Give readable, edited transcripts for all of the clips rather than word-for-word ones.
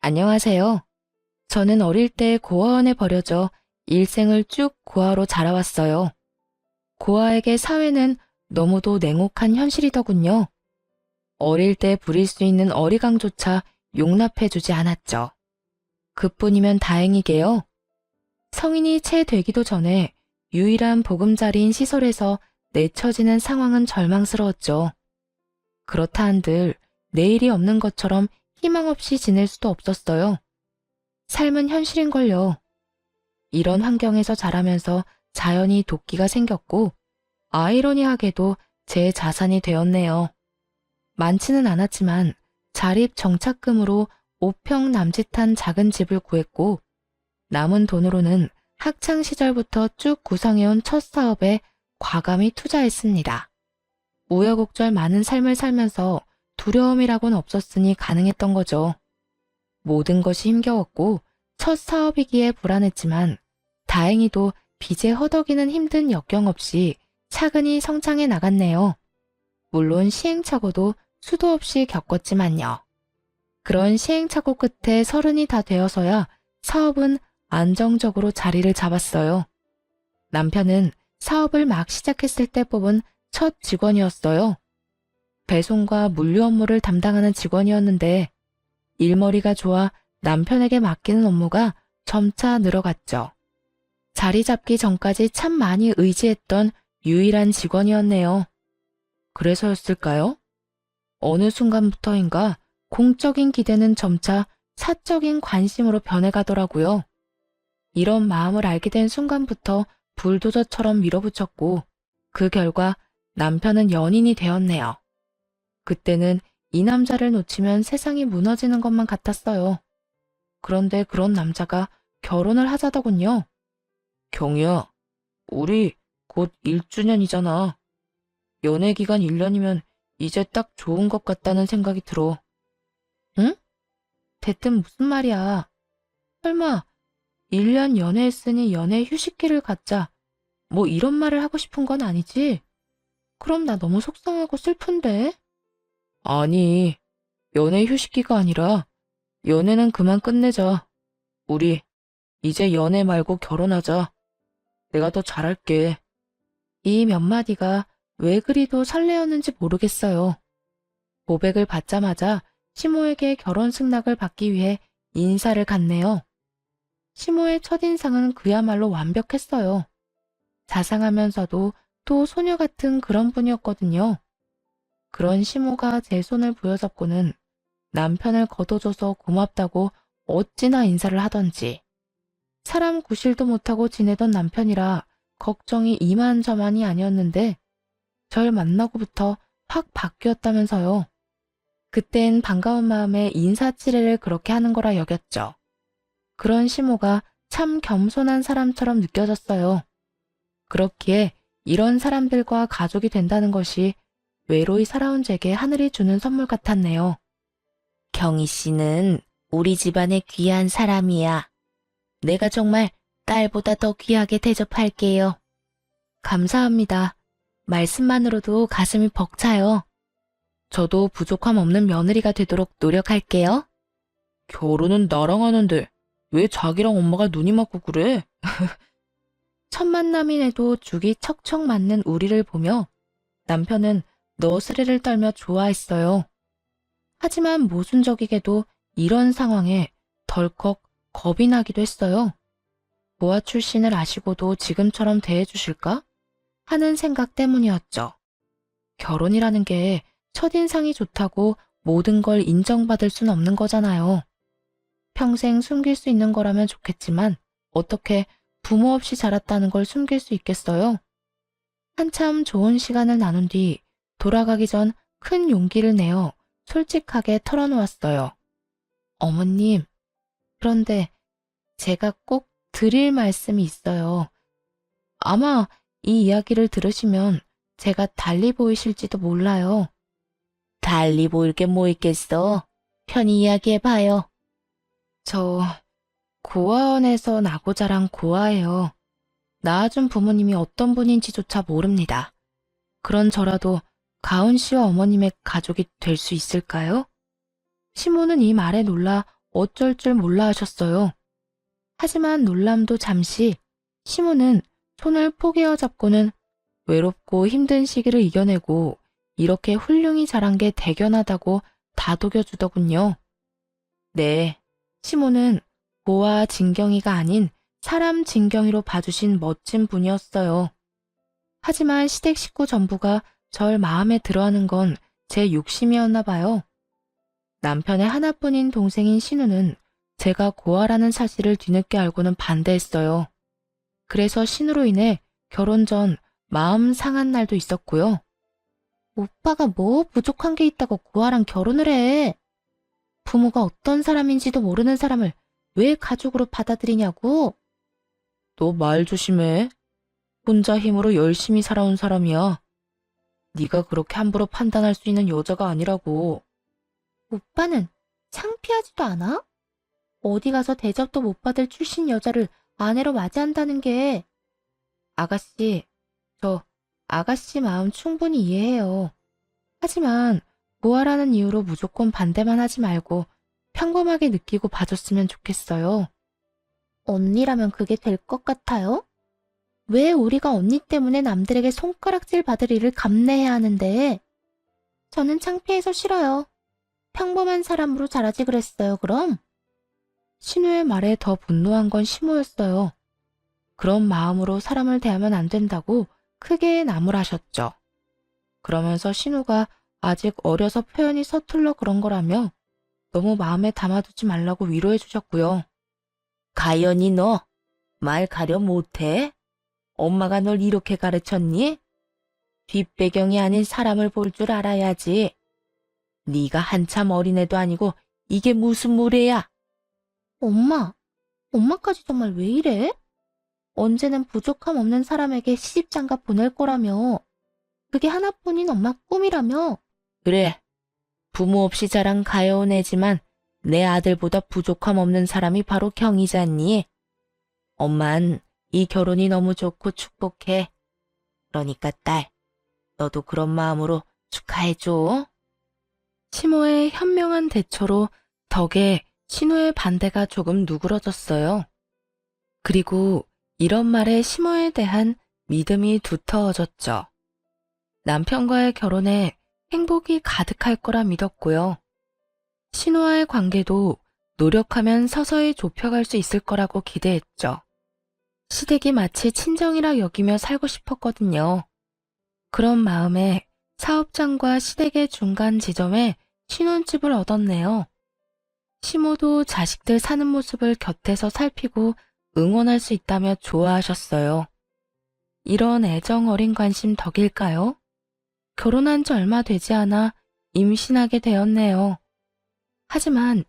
안녕하세요. 저는 어릴 때 고아원에 버려져 일생을 쭉 고아로 자라왔어요. 고아에게 사회는 너무도 냉혹한 현실이더군요. 어릴 때 부릴 수 있는 어리광조차 용납해주지 않았죠. 그뿐이면 다행이게요. 성인이 채 되기도 전에 유일한 보금자리인 시설에서 내쳐지는 상황은 절망스러웠죠. 그렇다 한들 내일이 없는 것처럼 희망 없이 지낼 수도 없었어요. 삶은 현실인걸요. 이런 환경에서 자라면서 자연히 도끼가 생겼고 아이러니하게도 제 자산이 되었네요. 많지는 않았지만 자립 정착금으로 5평 남짓한 작은 집을 구했고 남은 돈으로는 학창 시절부터 쭉 구상해온 첫 사업에 과감히 투자했습니다. 우여곡절 많은 삶을 살면서 두려움이라고는 없었으니 가능했던 거죠. 모든 것이 힘겨웠고 첫 사업이기에 불안했지만 다행히도 빚에 허덕이는 힘든 역경 없이 차근히 성장해 나갔네요. 물론 시행착오도 수도 없이 겪었지만요. 그런 시행착오 끝에 30이 다 되어서야 사업은 안정적으로 자리를 잡았어요. 남편은 사업을 막 시작했을 때 뽑은 첫 직원이었어요. 배송과 물류 업무를 담당하는 직원이었는데 일머리가 좋아 남편에게 맡기는 업무가 점차 늘어갔죠. 자리 잡기 전까지 참 많이 의지했던 유일한 직원이었네요. 그래서였을까요? 어느 순간부터인가 공적인 기대는 점차 사적인 관심으로 변해가더라고요. 이런 마음을 알게 된 순간부터 불도저처럼 밀어붙였고 그 결과 남편은 연인이 되었네요. 그때는 이 남자를 놓치면 세상이 무너지는 것만 같았어요. 그런데 그런 남자가 결혼을 하자더군요. 경희야, 우리 곧 1주년이잖아. 연애 기간 1년이면 이제 딱 좋은 것 같다는 생각이 들어. 응? 대뜸 무슨 말이야. 설마 1년 연애했으니 연애 휴식기를 갖자. 뭐 이런 말을 하고 싶은 건 아니지? 그럼 나 너무 속상하고 슬픈데? 아니, 연애 휴식기가 아니라 연애는 그만 끝내자. 우리 이제 연애 말고 결혼하자. 내가 더 잘할게. 이 몇 마디가 왜 그리도 설레었는지 모르겠어요. 고백을 받자마자 시모에게 결혼 승낙을 받기 위해 인사를 갔네요. 시모의 첫인상은 그야말로 완벽했어요. 자상하면서도 또 소녀 같은 그런 분이었거든요. 그런 시모가 제 손을 부여잡고는 남편을 거둬줘서 고맙다고 어찌나 인사를 하던지. 사람 구실도 못하고 지내던 남편이라 걱정이 이만저만이 아니었는데 절 만나고부터 확 바뀌었다면서요. 그땐 반가운 마음에 인사치레를 그렇게 하는 거라 여겼죠. 그런 시모가 참 겸손한 사람처럼 느껴졌어요. 그렇기에 이런 사람들과 가족이 된다는 것이 외로이 살아온 제게 하늘이 주는 선물 같았네요. 경희 씨는 우리 집안의 귀한 사람이야. 내가 정말 딸보다 더 귀하게 대접할게요. 감사합니다. 말씀만으로도 가슴이 벅차요. 저도 부족함 없는 며느리가 되도록 노력할게요. 결혼은 나랑 하는데 왜 자기랑 엄마가 눈이 맞고 그래? 첫 만남인에도 죽이 척척 맞는 우리를 보며 남편은 너스레를 떨며 좋아했어요. 하지만 모순적이게도 이런 상황에 덜컥 겁이 나기도 했어요. 고아 출신을 아시고도 지금처럼 대해주실까? 하는 생각 때문이었죠. 결혼이라는 게 첫인상이 좋다고 모든 걸 인정받을 순 없는 거잖아요. 평생 숨길 수 있는 거라면 좋겠지만 어떻게 부모 없이 자랐다는 걸 숨길 수 있겠어요? 한참 좋은 시간을 나눈 뒤 돌아가기 전 큰 용기를 내어 솔직하게 털어놓았어요. 어머님, 그런데 제가 꼭 드릴 말씀이 있어요. 아마 이 이야기를 들으시면 제가 달리 보이실지도 몰라요. 달리 보일 게 뭐 있겠어? 편히 이야기해봐요. 저 고아원에서 나고 자란 고아예요. 낳아준 부모님이 어떤 분인지조차 모릅니다. 그런 저라도 가은 씨와 어머님의 가족이 될 수 있을까요? 시모는 이 말에 놀라 어쩔 줄 몰라 하셨어요. 하지만 놀람도 잠시 시모는 손을 포개어 잡고는 외롭고 힘든 시기를 이겨내고 이렇게 훌륭히 자란 게 대견하다고 다독여주더군요. 네, 시모는 고아 진경이가 아닌 사람 진경이로 봐주신 멋진 분이었어요. 하지만 시댁 식구 전부가 절 마음에 들어하는 건 제 욕심이었나 봐요. 남편의 하나뿐인 동생인 신우는 제가 고아라는 사실을 뒤늦게 알고는 반대했어요. 그래서 신우로 인해 결혼 전 마음 상한 날도 있었고요. 오빠가 뭐 부족한 게 있다고 고아랑 결혼을 해. 부모가 어떤 사람인지도 모르는 사람을 왜 가족으로 받아들이냐고. 너 말 조심해. 혼자 힘으로 열심히 살아온 사람이야. 네가 그렇게 함부로 판단할 수 있는 여자가 아니라고. 오빠는 창피하지도 않아? 어디 가서 대접도 못 받을 출신 여자를 아내로 맞이한다는 게. 아가씨, 저 아가씨 마음 충분히 이해해요. 하지만 고아라는 이유로 무조건 반대만 하지 말고 평범하게 느끼고 봐줬으면 좋겠어요. 언니라면 그게 될 것 같아요? 왜 우리가 언니 때문에 남들에게 손가락질 받을 일을 감내해야 하는데? 저는 창피해서 싫어요. 평범한 사람으로 자라지 그랬어요, 그럼? 신우의 말에 더 분노한 건 시모였어요. 그런 마음으로 사람을 대하면 안 된다고 크게 나무라셨죠. 그러면서 신우가 아직 어려서 표현이 서툴러 그런 거라며 너무 마음에 담아두지 말라고 위로해 주셨고요. 가연이 너 말 가려 못해? 엄마가 널 이렇게 가르쳤니? 뒷배경이 아닌 사람을 볼 줄 알아야지. 네가 한참 어린애도 아니고 이게 무슨 무례야? 엄마까지 정말 왜 이래? 언제는 부족함 없는 사람에게 시집장가 보낼 거라며. 그게 하나뿐인 엄마 꿈이라며. 그래, 부모 없이 자란 가여운 애지만 내 아들보다 부족함 없는 사람이 바로 경이잖니. 엄만 이 결혼이 너무 좋고 축복해. 그러니까 딸, 너도 그런 마음으로 축하해줘. 시모의 현명한 대처로 덕에 신우의 반대가 조금 누그러졌어요. 그리고 이런 말에 시모에 대한 믿음이 두터워졌죠. 남편과의 결혼에 행복이 가득할 거라 믿었고요. 신우와의 관계도 노력하면 서서히 좁혀갈 수 있을 거라고 기대했죠. 시댁이 마치 친정이라 여기며 살고 싶었거든요. 그런 마음에 사업장과 시댁의 중간 지점에 신혼집을 얻었네요. 시모도 자식들 사는 모습을 곁에서 살피고 응원할 수 있다며 좋아하셨어요. 이런 애정 어린 관심 덕일까요? 결혼한 지 얼마 되지 않아 임신하게 되었네요. 하지만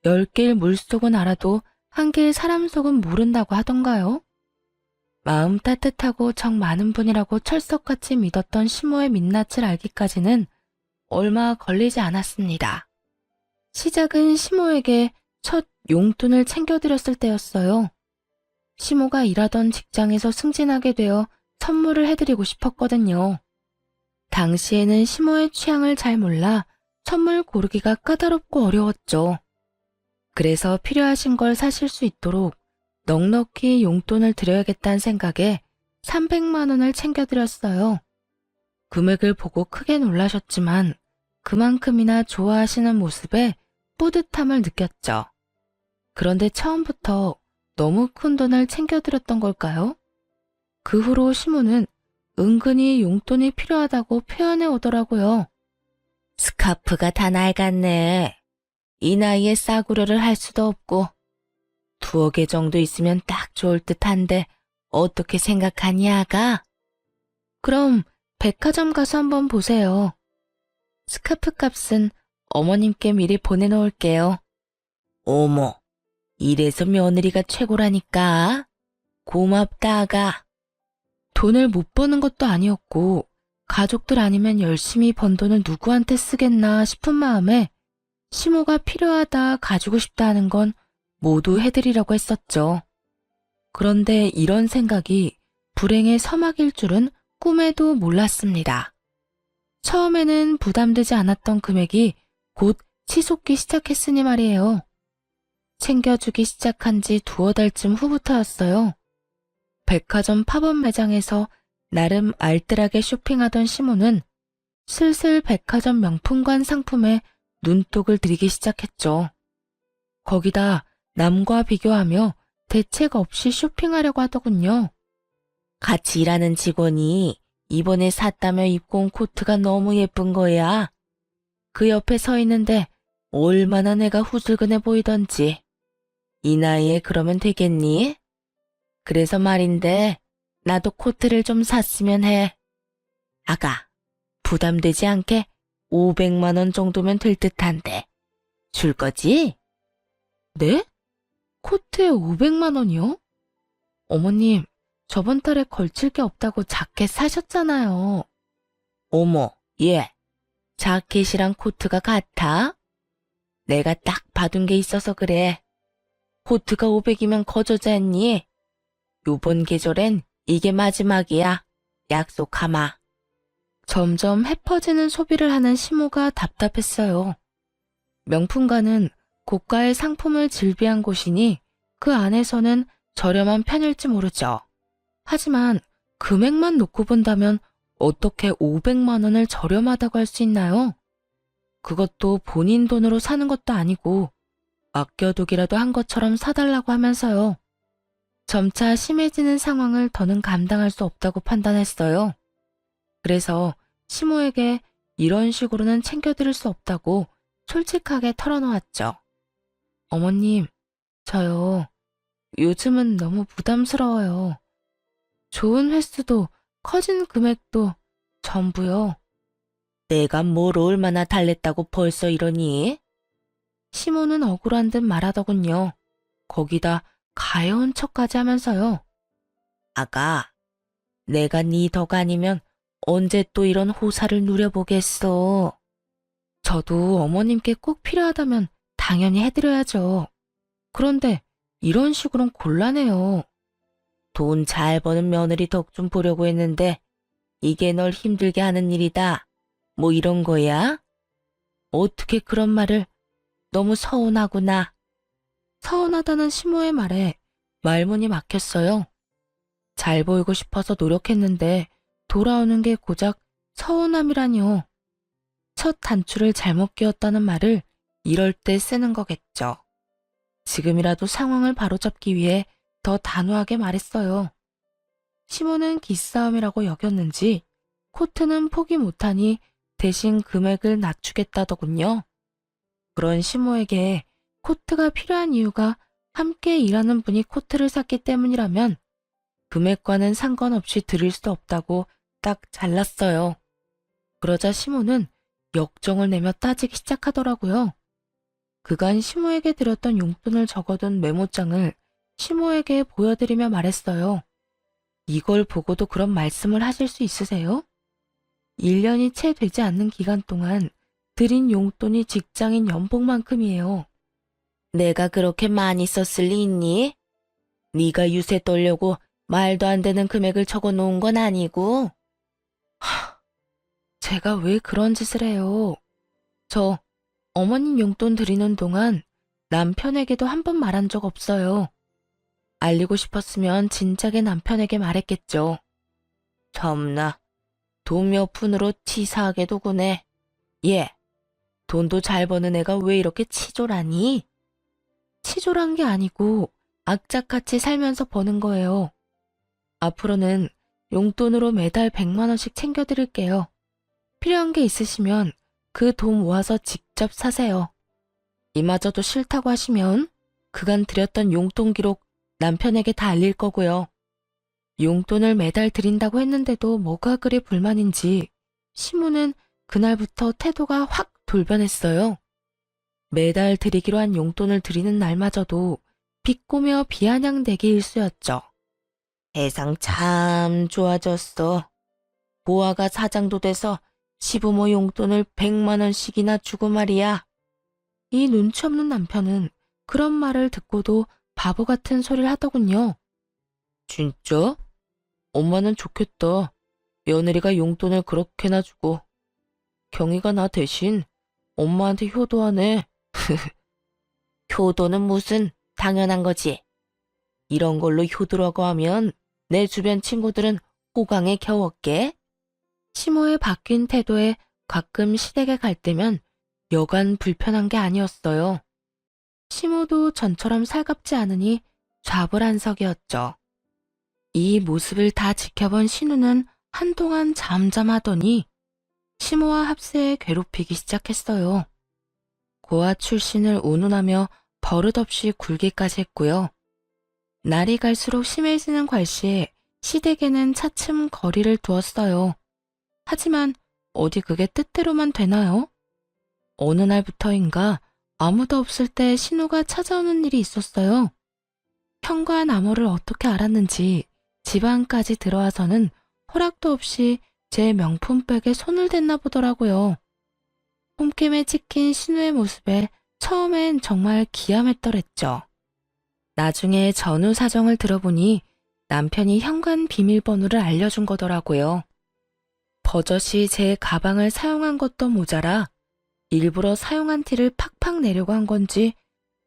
10길 물속은 알아도 1길 사람 속은 모른다고 하던가요? 마음 따뜻하고 정 많은 분이라고 철석같이 믿었던 시모의 민낯을 알기까지는 얼마 걸리지 않았습니다. 시작은 시모에게 첫 용돈을 챙겨드렸을 때였어요. 시모가 일하던 직장에서 승진하게 되어 선물을 해드리고 싶었거든요. 당시에는 시모의 취향을 잘 몰라 선물 고르기가 까다롭고 어려웠죠. 그래서 필요하신 걸 사실 수 있도록 넉넉히 용돈을 드려야겠다는 생각에 300만 원을 챙겨드렸어요. 금액을 보고 크게 놀라셨지만 그만큼이나 좋아하시는 모습에 뿌듯함을 느꼈죠. 그런데 처음부터 너무 큰 돈을 챙겨드렸던 걸까요? 그 후로 시모는 은근히 용돈이 필요하다고 표현해 오더라고요. 스카프가 다 낡았네. 이 나이에 싸구려를 할 수도 없고 2억 개 정도 있으면 딱 좋을 듯한데 어떻게 생각하니 아가? 그럼 백화점 가서 한번 보세요. 스카프 값은 어머님께 미리 보내놓을게요. 어머, 이래서 며느리가 최고라니까. 고맙다 아가. 돈을 못 버는 것도 아니었고 가족들 아니면 열심히 번 돈을 누구한테 쓰겠나 싶은 마음에 시모가 필요하다 가지고 싶다 하는 건 모두 해드리려고 했었죠. 그런데 이런 생각이 불행의 서막일 줄은 꿈에도 몰랐습니다. 처음에는 부담되지 않았던 금액이 곧 치솟기 시작했으니 말이에요. 챙겨주기 시작한 지 두어 달쯤 후부터였어요. 백화점 팝업 매장에서 나름 알뜰하게 쇼핑하던 시모는 슬슬 백화점 명품관 상품에 눈독을 들이기 시작했죠. 거기다 남과 비교하며 대책 없이 쇼핑하려고 하더군요. 같이 일하는 직원이 이번에 샀다며 입고 온 코트가 너무 예쁜 거야. 그 옆에 서 있는데 얼마나 내가 후줄근해 보이던지. 이 나이에 그러면 되겠니? 그래서 말인데 나도 코트를 좀 샀으면 해. 아가, 부담되지 않게 500만 원 정도면 될 듯한데. 줄 거지? 네? 코트에 500만 원이요? 어머님, 저번 달에 걸칠 게 없다고 자켓 사셨잖아요. 어머, 얘, 자켓이랑 코트가 같아? 내가 딱 봐둔 게 있어서 그래. 코트가 500이면 거저잖니? 요번 계절엔 이게 마지막이야. 약속하마. 점점 해퍼지는 소비를 하는 시모가 답답했어요. 명품관은 고가의 상품을 질비한 곳이니 그 안에서는 저렴한 편일지 모르죠. 하지만 금액만 놓고 본다면 어떻게 500만 원을 저렴하다고 할 수 있나요? 그것도 본인 돈으로 사는 것도 아니고 아껴두기라도 한 것처럼 사달라고 하면서요. 점차 심해지는 상황을 더는 감당할 수 없다고 판단했어요. 그래서 시모에게 이런 식으로는 챙겨드릴 수 없다고 솔직하게 털어놓았죠. 어머님, 저요. 요즘은 너무 부담스러워요. 좋은 횟수도 커진 금액도 전부요. 내가 뭘 얼마나 달랬다고 벌써 이러니? 시모는 억울한 듯 말하더군요. 거기다 가여운 척까지 하면서요. 아가, 내가 네 덕 아니면 언제 또 이런 호사를 누려보겠어. 저도 어머님께 꼭 필요하다면 당연히 해드려야죠. 그런데 이런 식으로는 곤란해요. 돈 잘 버는 며느리 덕 좀 보려고 했는데 이게 널 힘들게 하는 일이다. 뭐 이런 거야? 어떻게 그런 말을. 너무 서운하구나. 서운하다는 시모의 말에 말문이 막혔어요. 잘 보이고 싶어서 노력했는데 돌아오는 게 고작 서운함이라뇨. 첫 단추를 잘못 끼웠다는 말을 이럴 때 쓰는 거겠죠. 지금이라도 상황을 바로잡기 위해 더 단호하게 말했어요. 시모는 기싸움이라고 여겼는지 코트는 포기 못하니 대신 금액을 낮추겠다더군요. 그런 시모에게 코트가 필요한 이유가 함께 일하는 분이 코트를 샀기 때문이라면 금액과는 상관없이 드릴 수 없다고 딱 잘랐어요. 그러자 시모는 역정을 내며 따지기 시작하더라고요. 그간 시모에게 드렸던 용돈을 적어둔 메모장을 시모에게 보여드리며 말했어요. 이걸 보고도 그런 말씀을 하실 수 있으세요? 1년이 채 되지 않는 기간 동안 드린 용돈이 직장인 연봉만큼이에요. 내가 그렇게 많이 썼을 리 있니? 네가 유세 떨려고 말도 안 되는 금액을 적어놓은 건 아니고. 제가 왜 그런 짓을 해요? 저 어머님 용돈 드리는 동안 남편에게도 한 번 말한 적 없어요. 알리고 싶었으면 진작에 남편에게 말했겠죠. 참나, 돈 몇 푼으로 치사하게 도구네. 예, 돈도 잘 버는 애가 왜 이렇게 치졸하니? 치졸한 게 아니고 악착같이 살면서 버는 거예요. 앞으로는 용돈으로 매달 100만 원씩 챙겨드릴게요. 필요한 게 있으시면 그 돈 모아서 직접 사세요. 이마저도 싫다고 하시면 그간 드렸던 용돈 기록 남편에게 다 알릴 거고요. 용돈을 매달 드린다고 했는데도 뭐가 그리 불만인지 시모는 그날부터 태도가 확 돌변했어요. 매달 드리기로 한 용돈을 드리는 날마저도 비꼬며 비아냥대기 일쑤였죠. 세상 참 좋아졌어. 보아가 사장도 돼서 시부모 용돈을 100만 원씩이나 주고 말이야. 이 눈치 없는 남편은 그런 말을 듣고도 바보 같은 소리를 하더군요. 진짜? 엄마는 좋겠다. 며느리가 용돈을 그렇게나 주고. 경희가 나 대신 엄마한테 효도하네. 효도는 무슨, 당연한 거지. 이런 걸로 효도라고 하면 내 주변 친구들은 호강에 겨웠게. 시모의 바뀐 태도에 가끔 시댁에 갈 때면 여간 불편한 게 아니었어요. 시모도 전처럼 살갑지 않으니 좌불안석이었죠. 이 모습을 다 지켜본 신우는 한동안 잠잠하더니 시모와 합세에 괴롭히기 시작했어요. 고아 출신을 운운하며 버릇없이 굴기까지 했고요. 날이 갈수록 심해지는 괄시에 시댁에는 차츰 거리를 두었어요. 하지만 어디 그게 뜻대로만 되나요? 어느 날부터인가 아무도 없을 때 신우가 찾아오는 일이 있었어요. 현관암호를 어떻게 알았는지 집안까지 들어와서는 허락도 없이 제 명품백에 손을 댔나 보더라고요. 홈캠에 찍힌 신우의 모습에 처음엔 정말 기함했더랬죠. 나중에 전후 사정을 들어보니 남편이 현관 비밀번호를 알려준 거더라고요. 버젓이 제 가방을 사용한 것도 모자라 일부러 사용한 티를 팍팍 내려고 한 건지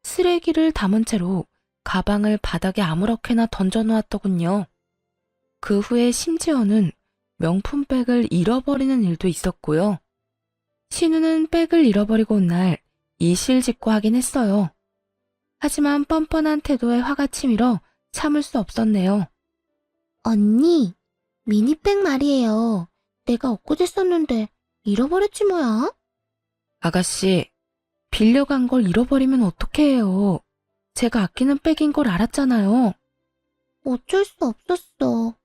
쓰레기를 담은 채로 가방을 바닥에 아무렇게나 던져놓았더군요. 그 후에 심지어는 명품백을 잃어버리는 일도 있었고요. 신우는 백을 잃어버리고 온 날 이실직고하긴 했어요. 하지만 뻔뻔한 태도에 화가 치밀어 참을 수 없었네요. 언니, 미니백 말이에요. 내가 엊그제 잃어버렸지 뭐야? 아가씨, 빌려간 걸 잃어버리면 어떡해 해요. 제가 아끼는 백인 걸 알았잖아요. 어쩔 수 없었어.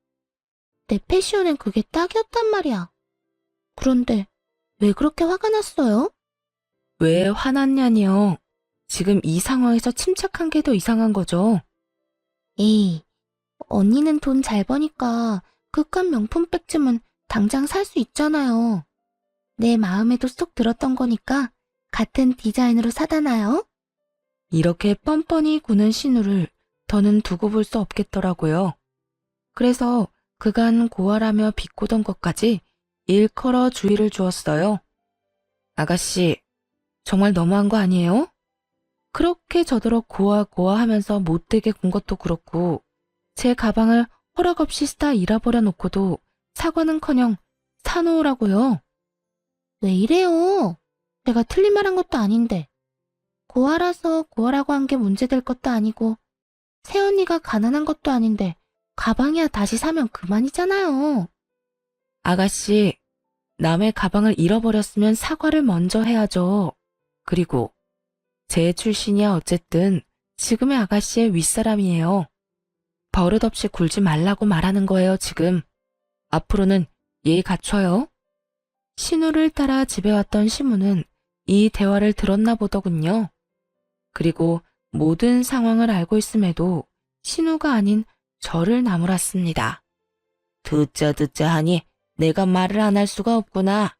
내 패션엔 그게 딱이었단 말이야. 그런데 왜 그렇게 화가 났어요? 왜 화났냐니요. 지금 이 상황에서 침착한 게 더 이상한 거죠. 에이, 언니는 돈 잘 버니까 극한 명품백쯤은 당장 살 수 있잖아요. 내 마음에도 쏙 들었던 거니까 같은 디자인으로 사다 놔요. 이렇게 뻔뻔히 구는 신우를 더는 두고 볼 수 없겠더라고요. 그래서 그간 고아라며 비꼬던 것까지 일컬어 주의를 주었어요. 아가씨, 정말 너무한 거 아니에요? 그렇게 저더러 고아 하면서 못되게 군 것도 그렇고 제 가방을 허락 없이 쓰다 잃어버려 놓고도 사과는커녕 사놓으라고요. 왜 이래요? 내가 틀린 말 한 것도 아닌데. 고아라서 고아라고 한 게 문제될 것도 아니고 새언니가 가난한 것도 아닌데 가방이야 다시 사면 그만이잖아요. 아가씨, 남의 가방을 잃어버렸으면 사과를 먼저 해야죠. 그리고 제 출신이야 어쨌든 지금의 아가씨의 윗사람이에요. 버릇없이 굴지 말라고 말하는 거예요, 지금. 앞으로는 예의 갖춰요. 신우를 따라 집에 왔던 시무는 이 대화를 들었나 보더군요. 그리고 모든 상황을 알고 있음에도 신우가 아닌 저를 나무랐습니다. 듣자 하니 내가 말을 안 할 수가 없구나.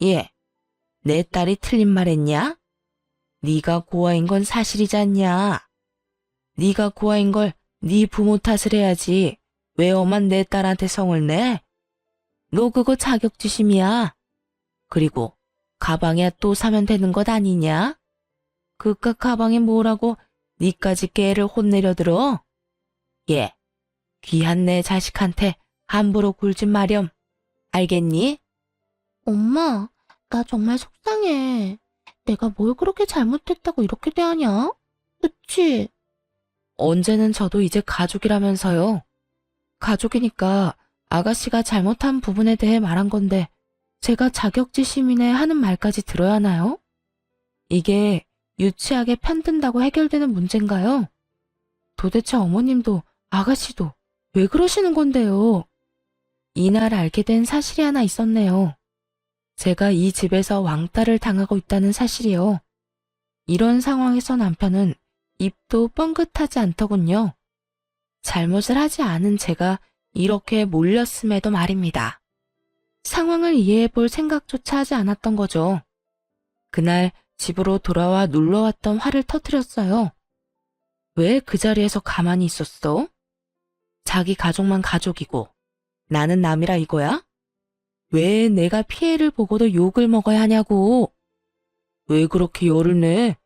예, 내 딸이 틀린 말 했냐? 네가 고아인 건 사실이잖냐? 네가 고아인 걸 네 부모 탓을 해야지. 왜 엄만 내 딸한테 성을 내? 너 그거 자격지심이야. 그리고 가방이야 또 사면 되는 것 아니냐? 그깟 가방에 뭐라고 니까지 깨를 혼내려 들어? 예, 귀한 내 자식한테 함부로 굴지 마렴. 알겠니? 엄마, 나 정말 속상해. 내가 뭘 그렇게 잘못했다고 이렇게 대하냐? 그치? 언제는 저도 이제 가족이라면서요. 가족이니까 아가씨가 잘못한 부분에 대해 말한 건데 제가 자격지심이네 하는 말까지 들어야 하나요? 이게 유치하게 편든다고 해결되는 문제인가요? 도대체 어머님도 아가씨도 왜 그러시는 건데요? 이날 알게 된 사실이 하나 있었네요. 제가 이 집에서 왕따를 당하고 있다는 사실이요. 이런 상황에서 남편은 입도 뻥긋하지 않더군요. 잘못을 하지 않은 제가 이렇게 몰렸음에도 말입니다. 상황을 이해해 볼 생각조차 하지 않았던 거죠. 그날 집으로 돌아와 눌러왔던 화를 터뜨렸어요. 왜 그 자리에서 가만히 있었어? 자기 가족만 가족이고 나는 남이라 이거야? 왜 내가 피해를 보고도 욕을 먹어야 하냐고. 왜 그렇게 열을 내?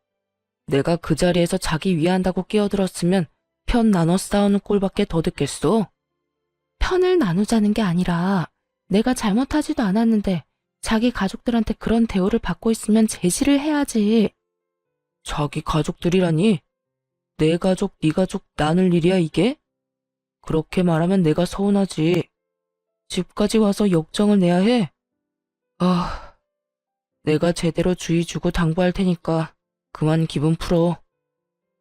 내가 그 자리에서 자기 위한다고 끼어들었으면 편 나눠 싸우는 꼴밖에 더 듣겠어. 편을 나누자는 게 아니라 내가 잘못하지도 않았는데 자기 가족들한테 그런 대우를 받고 있으면 제지를 해야지. 자기 가족들이라니? 내 가족, 네 가족 나눌 일이야 이게? 그렇게 말하면 내가 서운하지. 집까지 와서 역정을 내야 해? 아, 내가 제대로 주의 주고 당부할 테니까 그만 기분 풀어.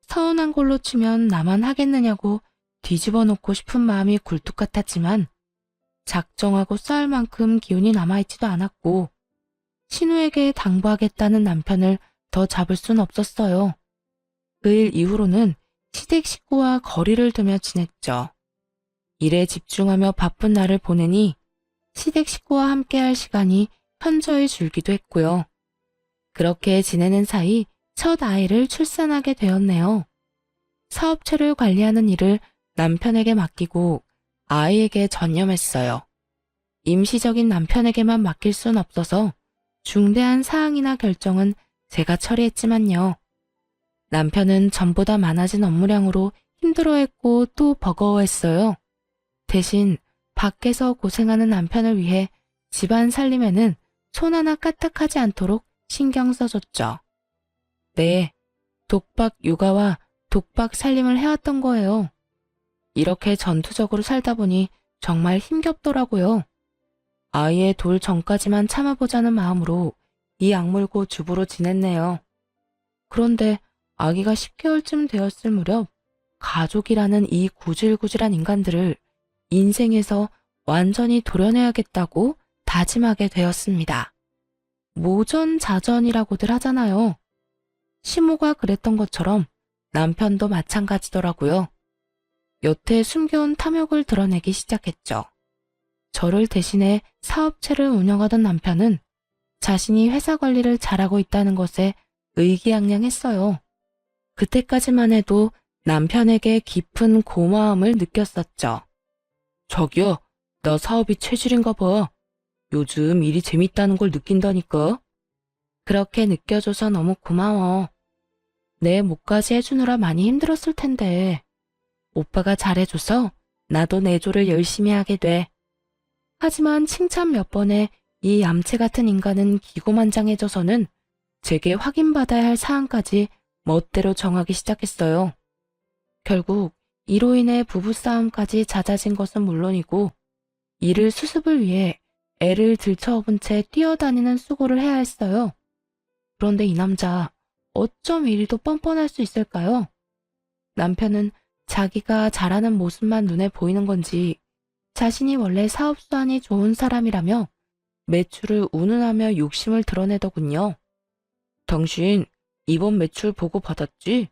서운한 걸로 치면 나만 하겠느냐고 뒤집어 놓고 싶은 마음이 굴뚝 같았지만 작정하고 싸울 만큼 기운이 남아있지도 않았고 신우에게 당부하겠다는 남편을 더 잡을 순 없었어요. 그 일 이후로는 시댁 식구와 거리를 두며 지냈죠. 일에 집중하며 바쁜 날을 보내니 시댁 식구와 함께할 시간이 현저히 줄기도 했고요. 그렇게 지내는 사이 첫 아이를 출산하게 되었네요. 사업체를 관리하는 일을 남편에게 맡기고 아이에게 전념했어요. 임시적인 남편에게만 맡길 순 없어서 중대한 사항이나 결정은 제가 처리했지만요. 남편은 전보다 많아진 업무량으로 힘들어했고 또 버거워했어요. 대신 밖에서 고생하는 남편을 위해 집안 살림에는 손 하나 까딱하지 않도록 신경 써줬죠. 네, 독박 육아와 독박 살림을 해왔던 거예요. 이렇게 전투적으로 살다 보니 정말 힘겹더라고요. 아이의 돌 전까지만 참아보자는 마음으로 이 악물고 주부로 지냈네요. 그런데 아기가 10개월쯤 되었을 무렵 가족이라는 이 구질구질한 인간들을 인생에서 완전히 도려내야겠다고 다짐하게 되었습니다. 모전자전이라고들 하잖아요. 시모가 그랬던 것처럼 남편도 마찬가지더라고요. 여태 숨겨온 탐욕을 드러내기 시작했죠. 저를 대신해 사업체를 운영하던 남편은 자신이 회사 관리를 잘하고 있다는 것에 의기양양했어요. 그때까지만 해도 남편에게 깊은 고마움을 느꼈었죠. 자기야, 나 사업이 체질인가 봐. 요즘 일이 재밌다는 걸 느낀다니까. 그렇게 느껴줘서 너무 고마워. 내 몫까지 해주느라 많이 힘들었을 텐데. 오빠가 잘해줘서 나도 내조를 열심히 하게 돼. 하지만 칭찬 몇 번에 이 얌체 같은 인간은 기고만장해져서는 제게 확인받아야 할 사항까지 멋대로 정하기 시작했어요. 결국 이로 인해 부부싸움까지 잦아진 것은 물론이고 이를 수습을 위해 애를 들쳐업은 채 뛰어다니는 수고를 해야 했어요. 그런데 이 남자 어쩜 이리도 뻔뻔할 수 있을까요? 남편은 자기가 잘하는 모습만 눈에 보이는 건지 자신이 원래 사업 수완이 좋은 사람이라며 매출을 운운하며 욕심을 드러내더군요. 당신 이번 매출 보고 받았지?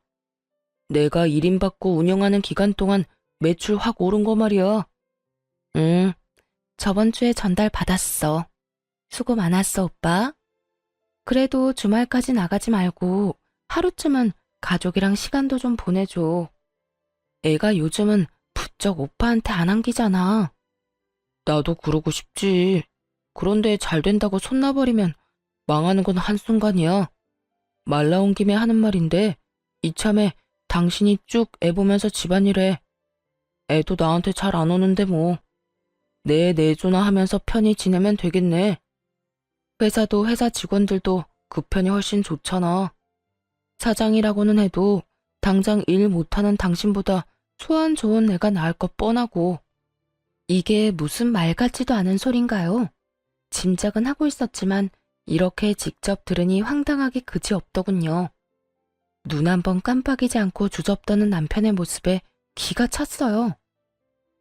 내가 1인 받고 운영하는 기간 동안 매출 확 오른 거 말이야. 응, 저번 주에 전달 받았어. 수고 많았어, 오빠. 그래도 주말까지 나가지 말고 하루쯤은 가족이랑 시간도 좀 보내줘. 애가 요즘은 부쩍 오빠한테 안 안기잖아. 나도 그러고 싶지. 그런데 잘 된다고 손 놔버리면 망하는 건 한순간이야. 말 나온 김에 하는 말인데 이참에 당신이 쭉 애 보면서 집안일해. 애도 나한테 잘 안 오는데 뭐. 내 내조나 하면서 편히 지내면 되겠네. 회사도 회사 직원들도 그 편이 훨씬 좋잖아. 사장이라고는 해도 당장 일 못하는 당신보다 소원 좋은 애가 나을 것 뻔하고. 이게 무슨 말 같지도 않은 소린가요? 짐작은 하고 있었지만 이렇게 직접 들으니 황당하기 그지없더군요. 눈 한 번 깜빡이지 않고 주접떠는 남편의 모습에 기가 찼어요.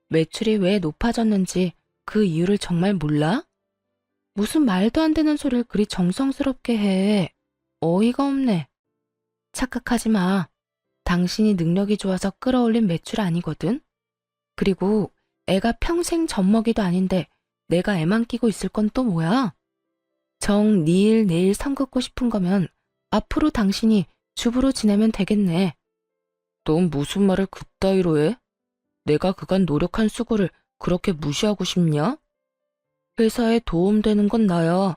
매출이 왜 높아졌는지 그 이유를 정말 몰라? 무슨 말도 안 되는 소리를 그리 정성스럽게 해. 어이가 없네. 착각하지 마. 당신이 능력이 좋아서 끌어올린 매출 아니거든. 그리고 애가 평생 젖먹이도 아닌데 내가 애만 끼고 있을 건 또 뭐야? 정 니일 내일 선 긋고 싶은 거면 앞으로 당신이 주부로 지내면 되겠네. 넌 무슨 말을 그따위로 해? 내가 그간 노력한 수고를 그렇게 무시하고 싶냐? 회사에 도움되는 건 나야.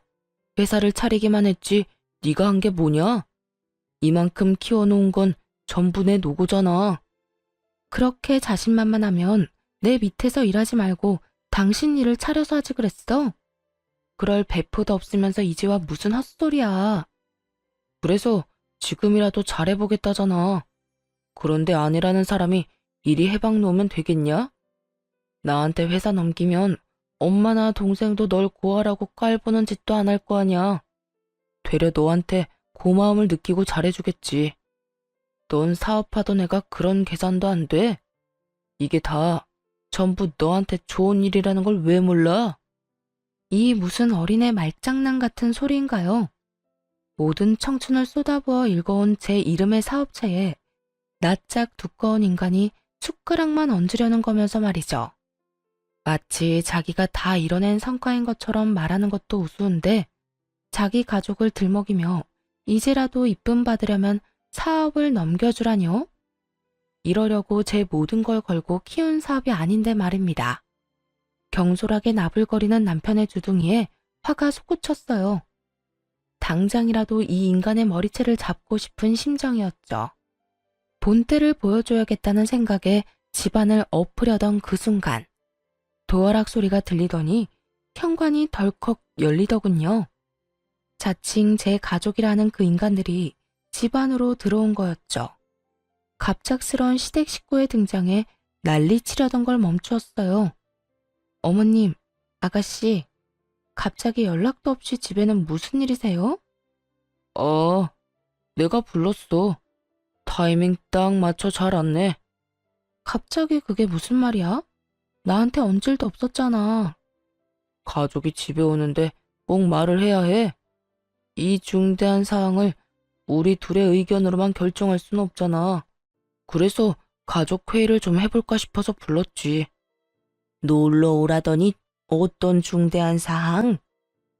회사를 차리기만 했지 네가 한 게 뭐냐? 이만큼 키워놓은 건 전부 내 노고잖아. 그렇게 자신만만하면 내 밑에서 일하지 말고 당신 일을 차려서 하지 그랬어? 그럴 배포도 없으면서 이제 와 무슨 헛소리야. 그래서 지금이라도 잘해보겠다잖아. 그런데 아내라는 사람이 이리 해박 놓으면 되겠냐? 나한테 회사 넘기면 엄마나 동생도 널 구하라고 깔보는 짓도 안 할 거 아냐. 되려 너한테 고마움을 느끼고 잘해주겠지. 넌 사업하던 애가 그런 계산도 안 돼. 이게 다 전부 너한테 좋은 일이라는 걸 왜 몰라? 이 무슨 어린애 말장난 같은 소리인가요? 모든 청춘을 쏟아부어 읽어온 제 이름의 사업체에 낯짝 두꺼운 인간이 숟가락만 얹으려는 거면서 말이죠. 마치 자기가 다 이뤄낸 성과인 것처럼 말하는 것도 우스운데 자기 가족을 들먹이며 이제라도 이쁨 받으려면 사업을 넘겨주라뇨? 이러려고 제 모든 걸 걸고 키운 사업이 아닌데 말입니다. 경솔하게 나불거리는 남편의 주둥이에 화가 솟구쳤어요. 당장이라도 이 인간의 머리채를 잡고 싶은 심정이었죠. 본때를 보여줘야겠다는 생각에 집안을 엎으려던 그 순간 도어락 소리가 들리더니 현관이 덜컥 열리더군요. 자칭 제 가족이라는 그 인간들이 집 안으로 들어온 거였죠. 갑작스런 시댁 식구의 등장에 난리치려던 걸 멈추었어요. 어머님, 아가씨, 갑자기 연락도 없이 집에는 무슨 일이세요? 내가 불렀어. 타이밍 딱 맞춰 잘 왔네. 갑자기 그게 무슨 말이야? 나한테 언질도 없었잖아. 가족이 집에 오는데 꼭 말을 해야 해. 이 중대한 사항을 우리 둘의 의견으로만 결정할 순 없잖아. 그래서 가족 회의를 좀 해볼까 싶어서 불렀지. 놀러 오라더니 어떤 중대한 사항?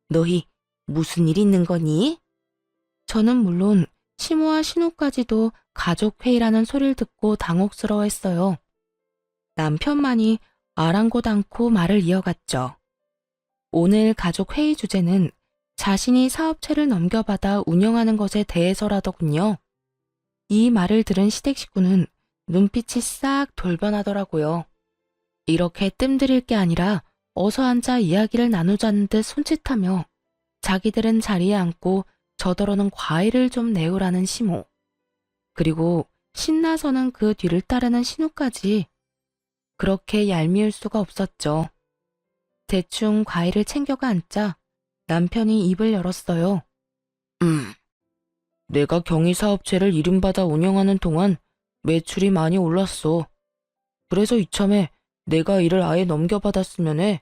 너희 무슨 일 있는 거니? 저는 물론 시모와 신우까지도 가족 회의라는 소리를 듣고 당혹스러워했어요. 남편만이 아랑곳 않고 말을 이어갔죠. 오늘 가족 회의 주제는 자신이 사업체를 넘겨받아 운영하는 것에 대해서라더군요. 이 말을 들은 시댁 식구는 눈빛이 싹 돌변하더라고요. 이렇게 뜸들일 게 아니라 어서 앉아 이야기를 나누자는 듯 손짓하며 자기들은 자리에 앉고 저더러는 과일을 좀 내오라는 시모. 그리고 신나서는 그 뒤를 따르는 신우까지. 그렇게 얄미울 수가 없었죠. 대충 과일을 챙겨가 앉자 남편이 입을 열었어요. 내가 경희사업체를 이름받아 운영하는 동안 매출이 많이 올랐어. 그래서 이참에 내가 일을 아예 넘겨받았으면 해.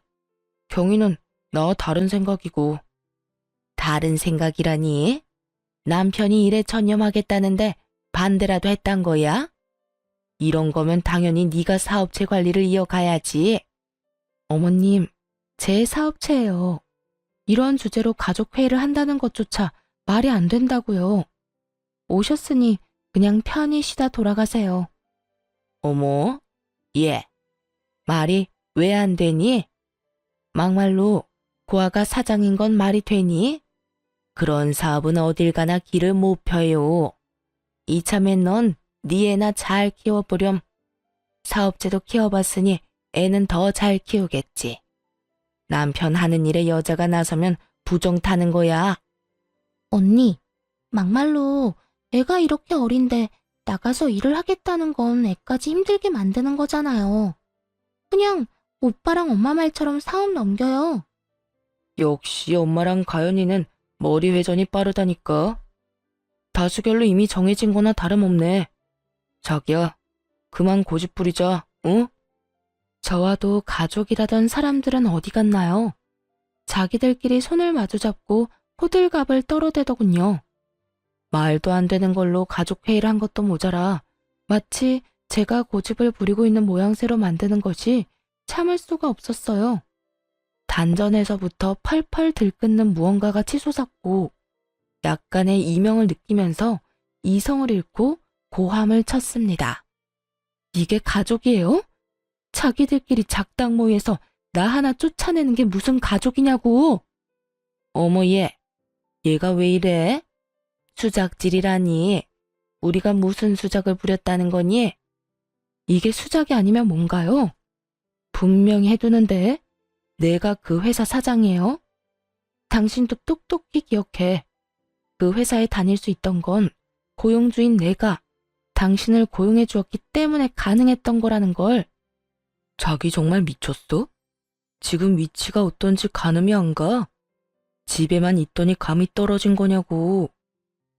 경희는 나와 다른 생각이고. 다른 생각이라니? 남편이 일에 전념하겠다는데 반대라도 했단 거야? 이런 거면 당연히 네가 사업체 관리를 이어가야지. 어머님, 제 사업체예요. 이런 주제로 가족회의를 한다는 것조차 말이 안 된다고요. 오셨으니 그냥 편히 쉬다 돌아가세요. 어머, 얘, 말이 왜 안 되니? 막말로 고아가 사장인 건 말이 되니? 그런 사업은 어딜 가나 길을 못 펴요. 이참에 넌 네 애나 잘 키워보렴. 사업체도 키워봤으니 애는 더 잘 키우겠지. 남편 하는 일에 여자가 나서면 부정 타는 거야. 언니, 막말로 애가 이렇게 어린데 나가서 일을 하겠다는 건 애까지 힘들게 만드는 거잖아요. 그냥 오빠랑 엄마 말처럼 사업 넘겨요. 역시 엄마랑 가연이는 머리 회전이 빠르다니까. 다수결로 이미 정해진 거나 다름없네. 자기야, 그만 고집 부리자, 응? 저와도 가족이라던 사람들은 어디 갔나요? 자기들끼리 손을 마주잡고 호들갑을 떨어대더군요. 말도 안 되는 걸로 가족회의를 한 것도 모자라 마치 제가 고집을 부리고 있는 모양새로 만드는 것이 참을 수가 없었어요. 단전에서부터 펄펄 들끓는 무언가가 치솟았고 약간의 이명을 느끼면서 이성을 잃고 고함을 쳤습니다. 이게 가족이에요? 자기들끼리 작당 모의에서 나 하나 쫓아내는 게 무슨 가족이냐고. 어머 얘가 왜 이래? 수작질이라니. 우리가 무슨 수작을 부렸다는 거니? 이게 수작이 아니면 뭔가요? 분명히 해두는데 내가 그 회사 사장이에요. 당신도 똑똑히 기억해. 그 회사에 다닐 수 있던 건 고용주인 내가 당신을 고용해 주었기 때문에 가능했던 거라는 걸. 자기 정말 미쳤어? 지금 위치가 어떤지 가늠이 안 가? 집에만 있더니 감이 떨어진 거냐고.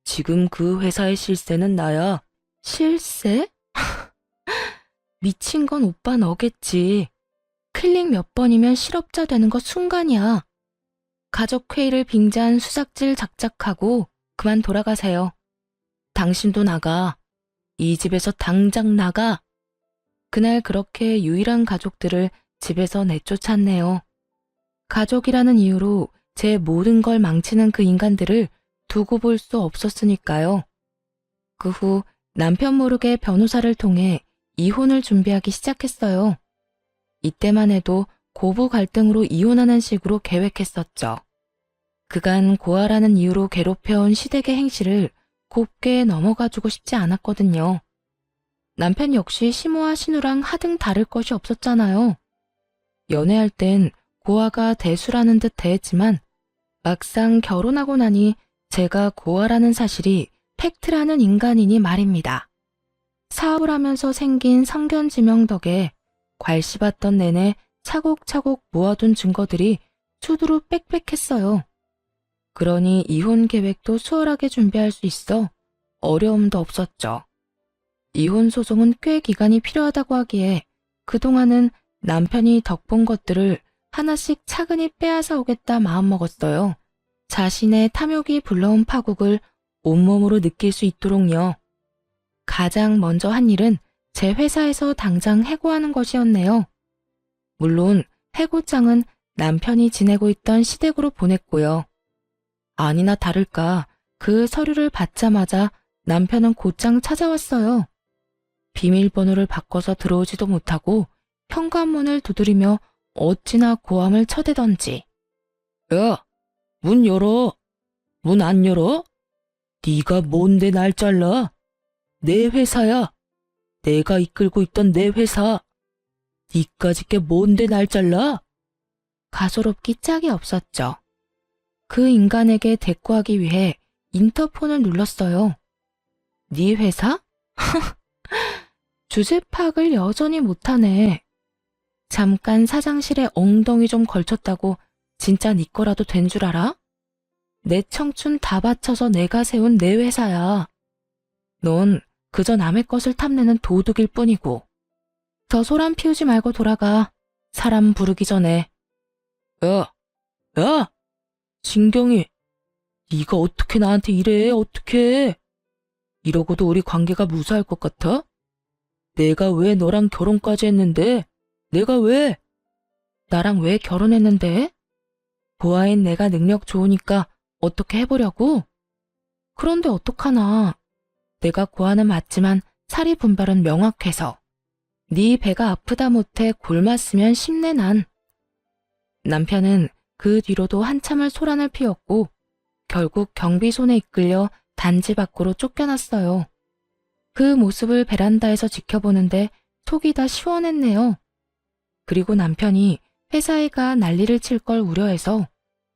지금 그 회사의 실세는 나야. 실세? 미친 건 오빠 너겠지. 클릭 몇 번이면 실업자 되는 거 순간이야. 가족 회의를 빙자한 수작질 작작하고 그만 돌아가세요. 당신도 나가. 이 집에서 당장 나가. 그날 그렇게 유일한 가족들을 집에서 내쫓았네요. 가족이라는 이유로 제 모든 걸 망치는 그 인간들을 두고 볼 수 없었으니까요. 그 후 남편 모르게 변호사를 통해 이혼을 준비하기 시작했어요. 이때만 해도 고부 갈등으로 이혼하는 식으로 계획했었죠. 그간 고아라는 이유로 괴롭혀온 시댁의 행실을 곱게 넘어가주고 싶지 않았거든요. 남편 역시 시모와 신우랑 하등 다를 것이 없었잖아요. 연애할 땐 고아가 대수라는 듯 대했지만 막상 결혼하고 나니 제가 고아라는 사실이 팩트라는 인간이니 말입니다. 사업을 하면서 생긴 성견지명 덕에 괄씹었던 내내 차곡차곡 모아둔 증거들이 수두로 빽빽했어요. 그러니 이혼 계획도 수월하게 준비할 수 있어 어려움도 없었죠. 이혼 소송은 꽤 기간이 필요하다고 하기에 그동안은 남편이 덕본 것들을 하나씩 차근히 빼앗아 오겠다 마음먹었어요. 자신의 탐욕이 불러온 파국을 온몸으로 느낄 수 있도록요. 가장 먼저 한 일은 제 회사에서 당장 해고하는 것이었네요. 물론 해고장은 남편이 지내고 있던 시댁으로 보냈고요. 아니나 다를까 그 서류를 받자마자 남편은 곧장 찾아왔어요. 비밀번호를 바꿔서 들어오지도 못하고 현관문을 두드리며 어찌나 고함을 쳐대던지. 야, 문 열어. 문 안 열어? 네가 뭔데 날 잘라? 내 회사야. 내가 이끌고 있던 내 회사. 니까짓 게 뭔데 날 잘라? 가소롭기 짝이 없었죠. 그 인간에게 대꾸하기 위해 인터폰을 눌렀어요. 네 회사? 주제 파악을 여전히 못하네. 잠깐 사장실에 엉덩이 좀 걸쳤다고 진짜 네 거라도 된 줄 알아? 내 청춘 다 바쳐서 내가 세운 내 회사야. 넌 그저 남의 것을 탐내는 도둑일 뿐이고. 더 소란 피우지 말고 돌아가. 사람 부르기 전에. 야, 야! 진경이, 네가 어떻게 나한테 이래? 어떻게? 이러고도 우리 관계가 무사할 것 같아? 내가 왜 너랑 결혼까지 했는데? 내가 왜? 나랑 왜 결혼했는데? 고아인 내가 능력 좋으니까 어떻게 해보려고? 그런데 어떡하나. 내가 고아는 맞지만 사리 분별은 명확해서. 네 배가 아프다 못해 골맞으면 심내 난. 남편은 그 뒤로도 한참을 소란을 피웠고 결국 경비손에 이끌려 단지 밖으로 쫓겨났어요. 그 모습을 베란다에서 지켜보는데 속이 다 시원했네요. 그리고 남편이 회사에 가 난리를 칠 걸 우려해서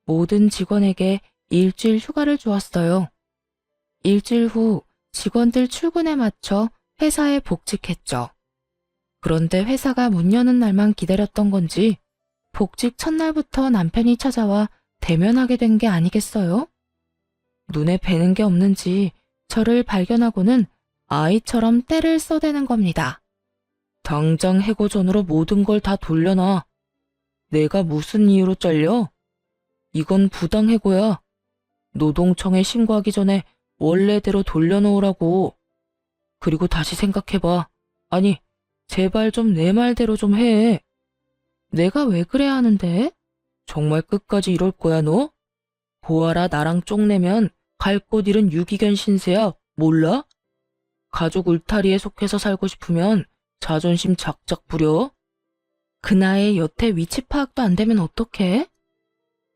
모든 직원에게 일주일 휴가를 주었어요. 일주일 후 직원들 출근에 맞춰 회사에 복직했죠. 그런데 회사가 문 여는 날만 기다렸던 건지 복직 첫날부터 남편이 찾아와 대면하게 된 게 아니겠어요? 눈에 뵈는 게 없는지 저를 발견하고는 아이처럼 떼를 써대는 겁니다. 당장 해고 전으로 모든 걸 다 돌려놔. 내가 무슨 이유로 잘려? 이건 부당해고야. 노동청에 신고하기 전에 원래대로 돌려놓으라고. 그리고 다시 생각해봐. 아니, 제발 좀 내 말대로 좀 해. 내가 왜 그래야 하는데? 정말 끝까지 이럴 거야, 너? 보아라, 나랑 쪽내면 갈 곳 잃은 유기견 신세야. 몰라? 가족 울타리에 속해서 살고 싶으면 자존심 작작 부려. 그 나이에 여태 위치 파악도 안 되면 어떡해?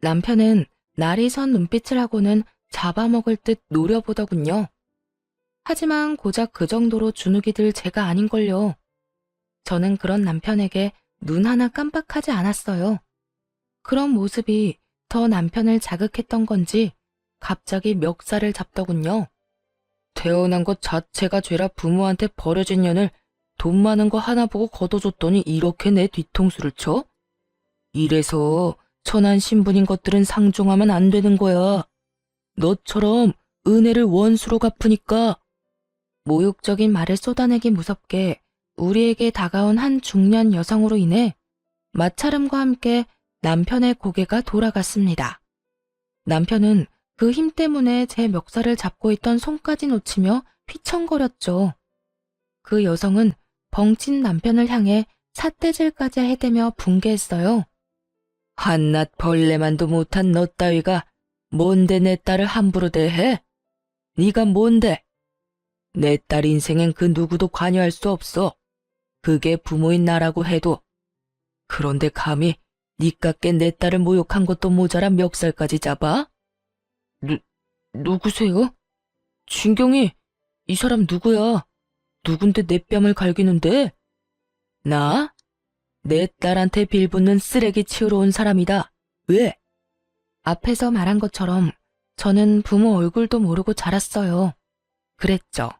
남편은 날이 선 눈빛을 하고는 잡아먹을 듯 노려보더군요. 하지만 고작 그 정도로 주눅이 들 제가 아닌걸요. 저는 그런 남편에게 눈 하나 깜빡하지 않았어요. 그런 모습이 더 남편을 자극했던 건지 갑자기 멱살을 잡더군요. 태어난 것 자체가 죄라 부모한테 버려진 년을 돈 많은 거 하나 보고 걷어줬더니 이렇게 내 뒤통수를 쳐? 이래서 천한 신분인 것들은 상종하면 안 되는 거야. 너처럼 은혜를 원수로 갚으니까. 모욕적인 말을 쏟아내기 무섭게 우리에게 다가온 한 중년 여성으로 인해 마찰음과 함께 남편의 고개가 돌아갔습니다. 남편은 그 힘 때문에 제 멱살을 잡고 있던 손까지 놓치며 휘청거렸죠. 그 여성은 벙친 남편을 향해 삿대질까지 해대며 분개했어요. 한낱 벌레만도 못한 너 따위가 뭔데 내 딸을 함부로 대해? 네가 뭔데? 내 딸 인생엔 그 누구도 관여할 수 없어. 그게 부모인 나라고 해도. 그런데 감히 니깎게 내 딸을 모욕한 것도 모자라 멱살까지 잡아? 누구세요? 진경이, 이 사람 누구야? 누군데 내 뺨을 갈기는데? 나? 내 딸한테 빌붙는 쓰레기 치우러 온 사람이다. 왜? 앞에서 말한 것처럼 저는 부모 얼굴도 모르고 자랐어요. 그랬죠.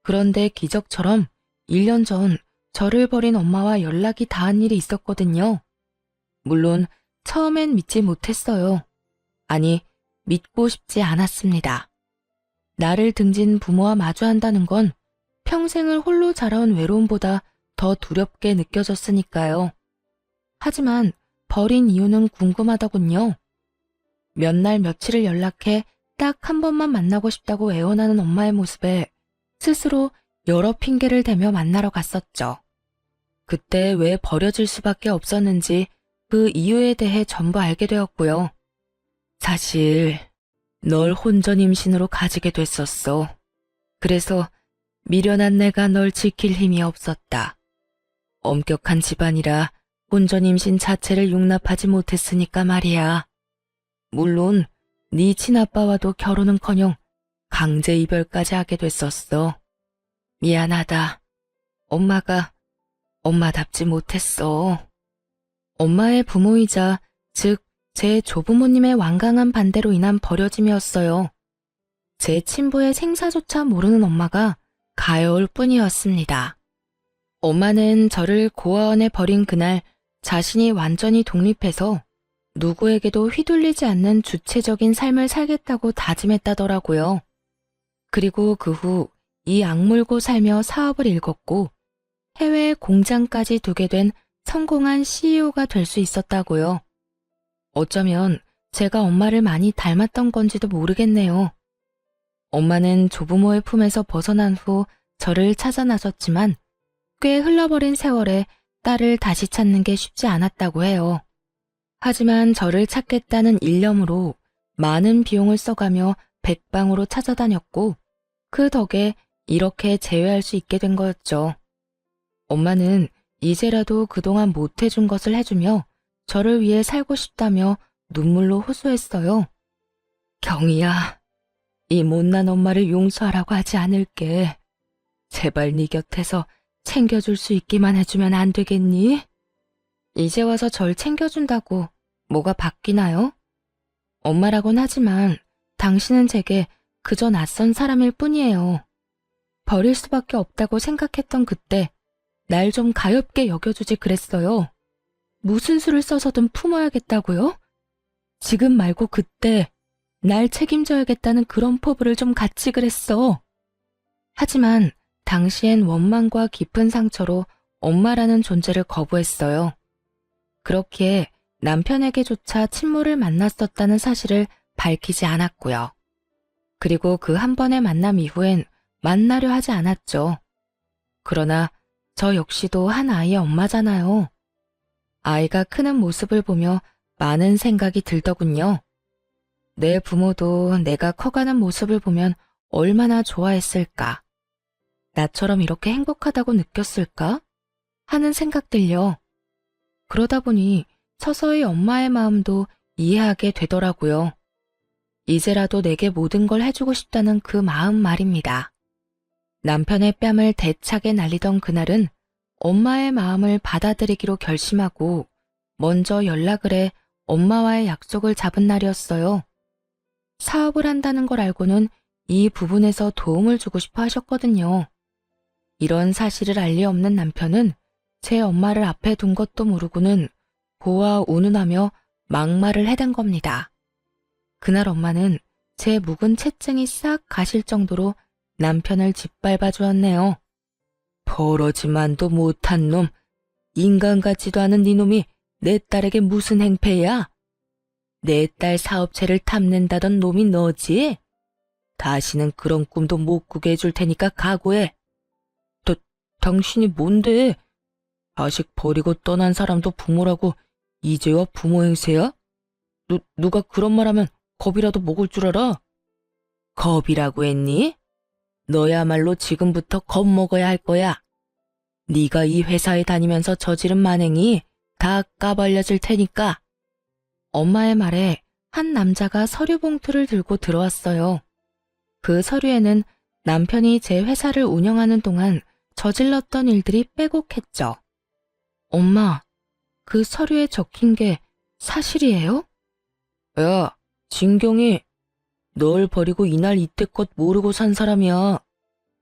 그런데 기적처럼 1년 전 저를 버린 엄마와 연락이 닿은 일이 있었거든요. 물론 처음엔 믿지 못했어요. 아니, 믿고 싶지 않았습니다. 나를 등진 부모와 마주한다는 건 평생을 홀로 자라온 외로움보다 더 두렵게 느껴졌으니까요. 하지만 버린 이유는 궁금하더군요. 몇 날 며칠을 연락해 딱 한 번만 만나고 싶다고 애원하는 엄마의 모습에 스스로 여러 핑계를 대며 만나러 갔었죠. 그때 왜 버려질 수밖에 없었는지 그 이유에 대해 전부 알게 되었고요. 사실 널 혼전 임신으로 가지게 됐었어. 그래서 미련한 내가 널 지킬 힘이 없었다. 엄격한 집안이라 혼전 임신 자체를 용납하지 못했으니까 말이야. 물론 네 친아빠와도 결혼은커녕 강제 이별까지 하게 됐었어. 미안하다. 엄마가 엄마답지 못했어. 엄마의 부모이자 즉 제 조부모님의 완강한 반대로 인한 버려짐이었어요. 제 친부의 생사조차 모르는 엄마가 가여울 뿐이었습니다. 엄마는 저를 고아원에 버린 그날 자신이 완전히 독립해서 누구에게도 휘둘리지 않는 주체적인 삶을 살겠다고 다짐했다더라고요. 그리고 그 후 이 악물고 살며 사업을 일궜고 해외에 공장까지 두게 된 성공한 CEO가 될 수 있었다고요. 어쩌면 제가 엄마를 많이 닮았던 건지도 모르겠네요. 엄마는 조부모의 품에서 벗어난 후 저를 찾아 나섰지만 꽤 흘러버린 세월에 딸을 다시 찾는 게 쉽지 않았다고 해요. 하지만 저를 찾겠다는 일념으로 많은 비용을 써가며 백방으로 찾아다녔고 그 덕에 이렇게 재회할 수 있게 된 거였죠. 엄마는 이제라도 그동안 못해준 것을 해주며 저를 위해 살고 싶다며 눈물로 호소했어요. 경이야, 이 못난 엄마를 용서하라고 하지 않을게. 제발 네 곁에서 챙겨줄 수 있기만 해주면 안 되겠니? 이제 와서 절 챙겨준다고 뭐가 바뀌나요? 엄마라곤 하지만 당신은 제게 그저 낯선 사람일 뿐이에요. 버릴 수밖에 없다고 생각했던 그때 날 좀 가엾게 여겨주지 그랬어요. 무슨 수를 써서든 품어야겠다고요? 지금 말고 그때 날 책임져야겠다는 그런 포부를 좀 갖지 그랬어. 하지만 당시엔 원망과 깊은 상처로 엄마라는 존재를 거부했어요. 그렇기에 남편에게조차 친모를 만났었다는 사실을 밝히지 않았고요. 그리고 그 한 번의 만남 이후엔 만나려 하지 않았죠. 그러나 저 역시도 한 아이의 엄마잖아요. 아이가 크는 모습을 보며 많은 생각이 들더군요. 내 부모도 내가 커가는 모습을 보면 얼마나 좋아했을까? 나처럼 이렇게 행복하다고 느꼈을까? 하는 생각들요. 그러다 보니 서서히 엄마의 마음도 이해하게 되더라고요. 이제라도 내게 모든 걸 해주고 싶다는 그 마음 말입니다. 남편의 뺨을 대차게 날리던 그날은 엄마의 마음을 받아들이기로 결심하고 먼저 연락을 해 엄마와의 약속을 잡은 날이었어요. 사업을 한다는 걸 알고는 이 부분에서 도움을 주고 싶어 하셨거든요. 이런 사실을 알 리 없는 남편은 제 엄마를 앞에 둔 것도 모르고는 고와 운운하며 막말을 해댄 겁니다. 그날 엄마는 제 묵은 체증이 싹 가실 정도로 남편을 짓밟아 주었네요. 버러지만도 못한 놈, 인간 같지도 않은 네 놈이 내 딸에게 무슨 행패야? 내 딸 사업체를 탐낸다던 놈이 너지? 다시는 그런 꿈도 못 꾸게 해줄 테니까 각오해. 당신이 뭔데? 자식 버리고 떠난 사람도 부모라고 이제와 부모 행세야? 누가 그런 말 하면 겁이라도 먹을 줄 알아? 겁이라고 했니? 너야말로 지금부터 겁먹어야 할 거야. 네가 이 회사에 다니면서 저지른 만행이 다 까발려질 테니까. 엄마의 말에 한 남자가 서류 봉투를 들고 들어왔어요. 그 서류에는 남편이 제 회사를 운영하는 동안 저질렀던 일들이 빼곡했죠. 엄마, 그 서류에 적힌 게 사실이에요? 야, 진경이, 널 버리고 이날 이때껏 모르고 산 사람이야.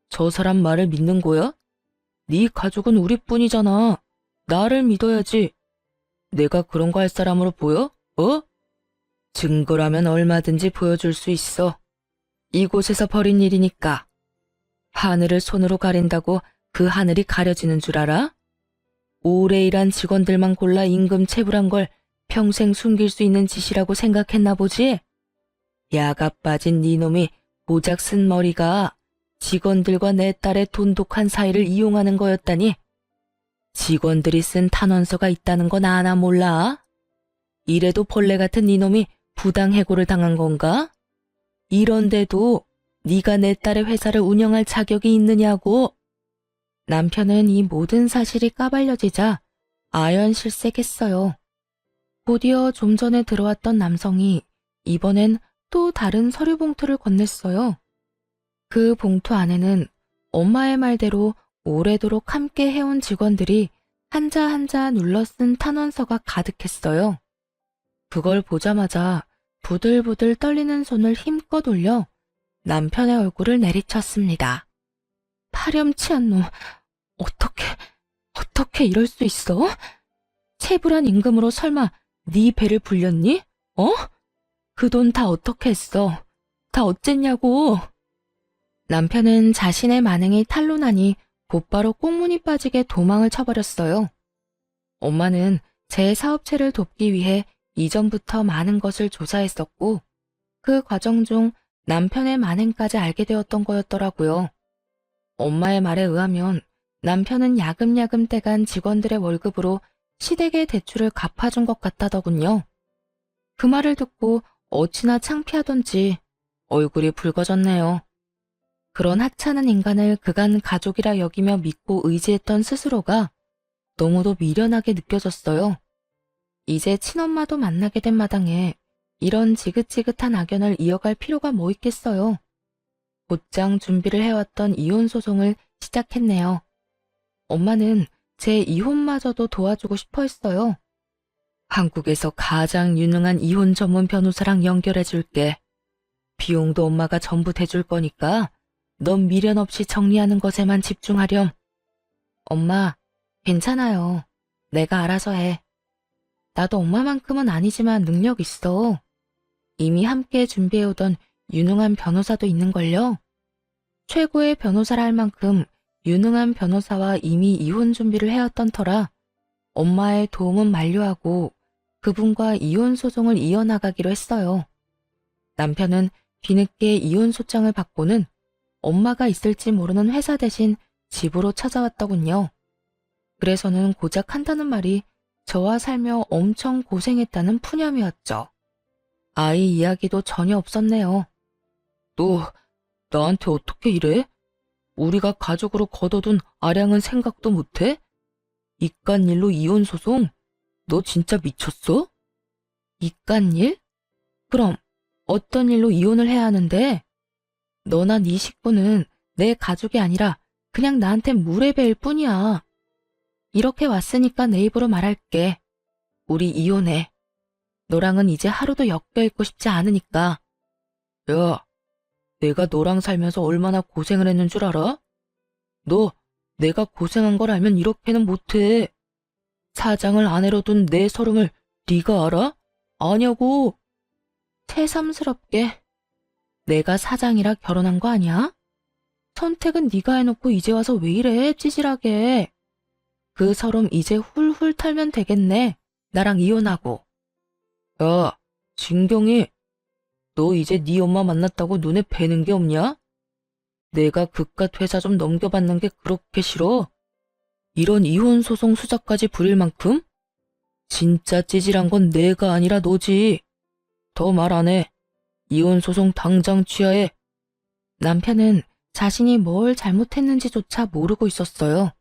저 사람 말을 믿는 거야? 네 가족은 우리뿐이잖아. 나를 믿어야지. 내가 그런 거 할 사람으로 보여? 증거라면 얼마든지 보여줄 수 있어. 이곳에서 벌인 일이니까. 하늘을 손으로 가린다고 그 하늘이 가려지는 줄 알아? 오래 일한 직원들만 골라 임금 체불한 걸 평생 숨길 수 있는 짓이라고 생각했나 보지? 야가 빠진 네 놈이 고작 쓴 머리가 직원들과 내 딸의 돈독한 사이를 이용하는 거였다니. 직원들이 쓴 탄원서가 있다는 건 아나 몰라? 이래도 벌레 같은 네 놈이 부당해고를 당한 건가? 이런데도 네가 내 딸의 회사를 운영할 자격이 있느냐고. 남편은 이 모든 사실이 까발려지자 아연실색했어요. 곧이어 좀 전에 들어왔던 남성이 이번엔 또 다른 서류 봉투를 건넸어요. 그 봉투 안에는 엄마의 말대로 오래도록 함께 해온 직원들이 한자 한자 눌러 쓴 탄원서가 가득했어요. 그걸 보자마자 부들부들 떨리는 손을 힘껏 올려 남편의 얼굴을 내리쳤습니다. 파렴치한 놈, 어떻게 이럴 수 있어? 체불한 임금으로 설마 네 배를 불렸니? 그 돈 다 어떻게 했어? 다 어쨌냐고? 남편은 자신의 만행이 탄로나니 곧바로 꽁무니 빠지게 도망을 쳐버렸어요. 엄마는 제 사업체를 돕기 위해 이전부터 많은 것을 조사했었고 그 과정 중 남편의 만행까지 알게 되었던 거였더라고요. 엄마의 말에 의하면 남편은 야금야금 떼간 직원들의 월급으로 시댁의 대출을 갚아준 것 같다더군요. 그 말을 듣고 어찌나 창피하던지 얼굴이 붉어졌네요. 그런 하찮은 인간을 그간 가족이라 여기며 믿고 의지했던 스스로가 너무도 미련하게 느껴졌어요. 이제 친엄마도 만나게 된 마당에 이런 지긋지긋한 악연을 이어갈 필요가 뭐 있겠어요. 곧장 준비를 해왔던 이혼 소송을 시작했네요. 엄마는 제 이혼마저도 도와주고 싶어 했어요. 한국에서 가장 유능한 이혼 전문 변호사랑 연결해줄게. 비용도 엄마가 전부 대줄 거니까 넌 미련 없이 정리하는 것에만 집중하렴. 엄마, 괜찮아요. 내가 알아서 해. 나도 엄마만큼은 아니지만 능력 있어. 이미 함께 준비해오던 유능한 변호사도 있는걸요. 최고의 변호사라 할 만큼 유능한 변호사와 이미 이혼 준비를 해왔던 터라 엄마의 도움은 만료하고 그분과 이혼 소송을 이어나가기로 했어요. 남편은 뒤늦게 이혼 소장을 받고는 엄마가 있을지 모르는 회사 대신 집으로 찾아왔더군요. 그래서는 고작 한다는 말이 저와 살며 엄청 고생했다는 푸념이었죠. 아이 이야기도 전혀 없었네요. 너 나한테 어떻게 이래? 우리가 가족으로 거둬둔 아량은 생각도 못해? 이깟 일로 이혼 소송? 너 진짜 미쳤어? 이깟 일? 그럼 어떤 일로 이혼을 해야 하는데? 너나 네 식구는 내 가족이 아니라 그냥 나한테 물에 배일 뿐이야. 이렇게 왔으니까 내 입으로 말할게. 우리 이혼해. 너랑은 이제 하루도 엮여있고 싶지 않으니까. 야, 내가 너랑 살면서 얼마나 고생을 했는 줄 알아? 너 내가 고생한 걸 알면 이렇게는 못해. 사장을 아내로 둔 내 서름을 네가 알아? 아냐고. 새삼스럽게. 내가 사장이라 결혼한 거 아니야? 선택은 네가 해놓고 이제 와서 왜 이래 찌질하게. 그 서름 이제 훌훌 털면 되겠네. 나랑 이혼하고. 야, 진경이, 너 이제 네 엄마 만났다고 눈에 뵈는 게 없냐? 내가 그깟 회사 좀 넘겨받는 게 그렇게 싫어? 이런 이혼 소송 수작까지 부릴 만큼? 진짜 찌질한 건 내가 아니라 너지. 더 말 안 해. 이혼 소송 당장 취하해. 남편은 자신이 뭘 잘못했는지조차 모르고 있었어요.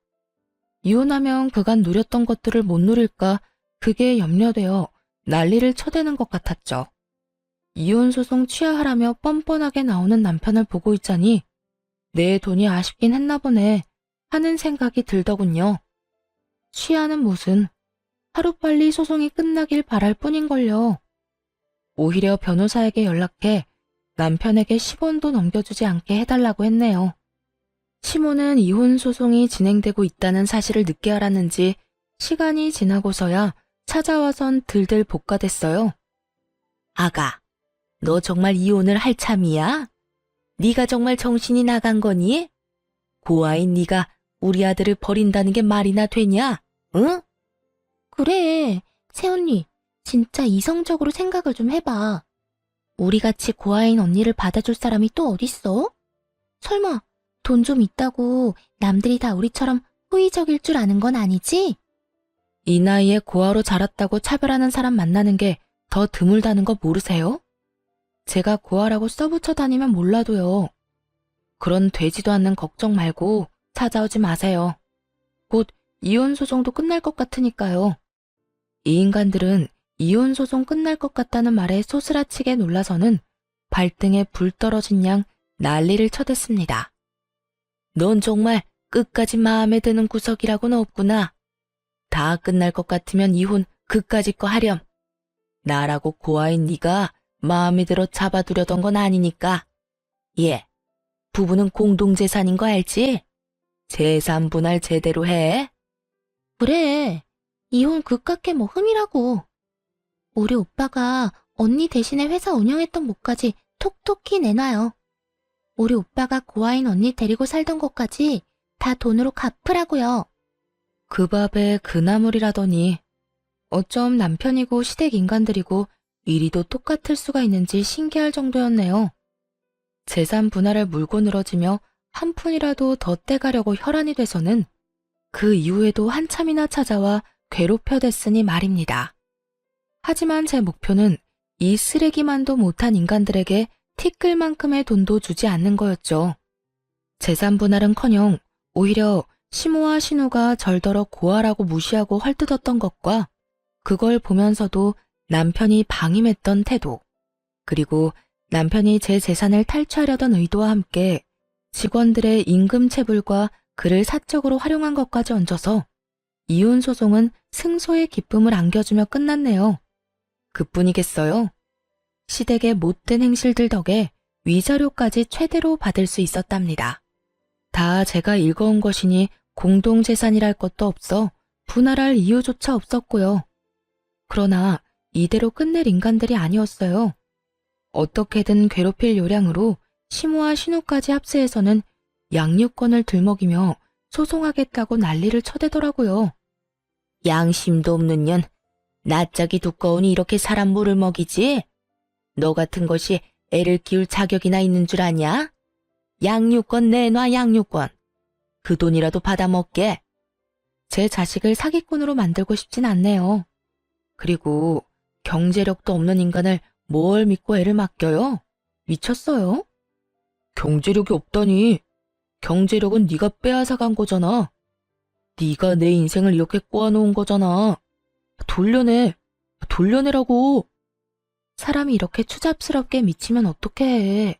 이혼하면 그간 누렸던 것들을 못 누릴까 그게 염려되어 난리를 쳐대는 것 같았죠. 이혼 소송 취하하라며 뻔뻔하게 나오는 남편을 보고 있자니 내 돈이 아쉽긴 했나 보네 하는 생각이 들더군요. 취하는 무슨, 하루빨리 소송이 끝나길 바랄 뿐인걸요. 오히려 변호사에게 연락해 남편에게 10원도 넘겨주지 않게 해달라고 했네요. 시모는 이혼 소송이 진행되고 있다는 사실을 늦게 알았는지 시간이 지나고서야 찾아와선 들들 볶아댔어요. 아가, 너 정말 이혼을 할 참이야? 네가 정말 정신이 나간 거니? 고아인 네가 우리 아들을 버린다는 게 말이나 되냐? 응? 그래, 새언니, 진짜 이성적으로 생각을 좀 해봐. 우리같이 고아인 언니를 받아줄 사람이 또 어딨어? 설마 돈 좀 있다고 남들이 다 우리처럼 호의적일 줄 아는 건 아니지? 이 나이에 고아로 자랐다고 차별하는 사람 만나는 게 더 드물다는 거 모르세요? 제가 고아라고 써붙여 다니면 몰라도요. 그런 되지도 않는 걱정 말고 찾아오지 마세요. 곧 이혼 소송도 끝날 것 같으니까요. 이 인간들은 이혼 소송 끝날 것 같다는 말에 소스라치게 놀라서는 발등에 불 떨어진 양 난리를 쳐댔습니다. 넌 정말 끝까지 마음에 드는 구석이라고는 없구나. 다 끝날 것 같으면 이혼 그까짓 거 하렴. 나라고 고아인 네가 마음에 들어 잡아두려던 건 아니니까. 예, 부부는 공동재산인 거 알지? 재산 분할 제대로 해. 그래, 이혼 그깟게 뭐 흠이라고. 우리 오빠가 언니 대신에 회사 운영했던 몫까지 톡톡히 내놔요. 우리 오빠가 고아인 언니 데리고 살던 것까지 다 돈으로 갚으라고요. 그 밥에 그 나물이라더니 어쩜 남편이고 시댁 인간들이고 이리도 똑같을 수가 있는지 신기할 정도였네요. 재산 분할을 물고 늘어지며 한 푼이라도 더 떼가려고 혈안이 돼서는 그 이후에도 한참이나 찾아와 괴롭혀댔으니 말입니다. 하지만 제 목표는 이 쓰레기만도 못한 인간들에게 티끌만큼의 돈도 주지 않는 거였죠. 재산 분할은커녕 오히려 시모와 신우가 절더러 고아라고 무시하고 헐뜯었던 것과 그걸 보면서도 남편이 방임했던 태도, 그리고 남편이 제 재산을 탈취하려던 의도와 함께 직원들의 임금 체불과 그를 사적으로 활용한 것까지 얹어서 이혼 소송은 승소의 기쁨을 안겨주며 끝났네요. 그뿐이겠어요. 시댁의 못된 행실들 덕에 위자료까지 최대로 받을 수 있었답니다. 다 제가 읽어온 것이니 공동재산이랄 것도 없어 분할할 이유조차 없었고요. 그러나 이대로 끝낼 인간들이 아니었어요. 어떻게든 괴롭힐 요량으로 시모와 신우까지 합세해서는 양육권을 들먹이며 소송하겠다고 난리를 쳐대더라고요. 양심도 없는 년, 낯짝이 두꺼우니 이렇게 사람 물을 먹이지? 너 같은 것이 애를 키울 자격이나 있는 줄 아냐? 양육권 내놔, 양육권. 그 돈이라도 받아먹게. 제 자식을 사기꾼으로 만들고 싶진 않네요. 그리고 경제력도 없는 인간을 뭘 믿고 애를 맡겨요? 미쳤어요? 경제력이 없다니. 경제력은 네가 빼앗아간 거잖아. 네가 내 인생을 이렇게 꼬아놓은 거잖아. 돌려내라고. 사람이 이렇게 추잡스럽게 미치면 어떡해.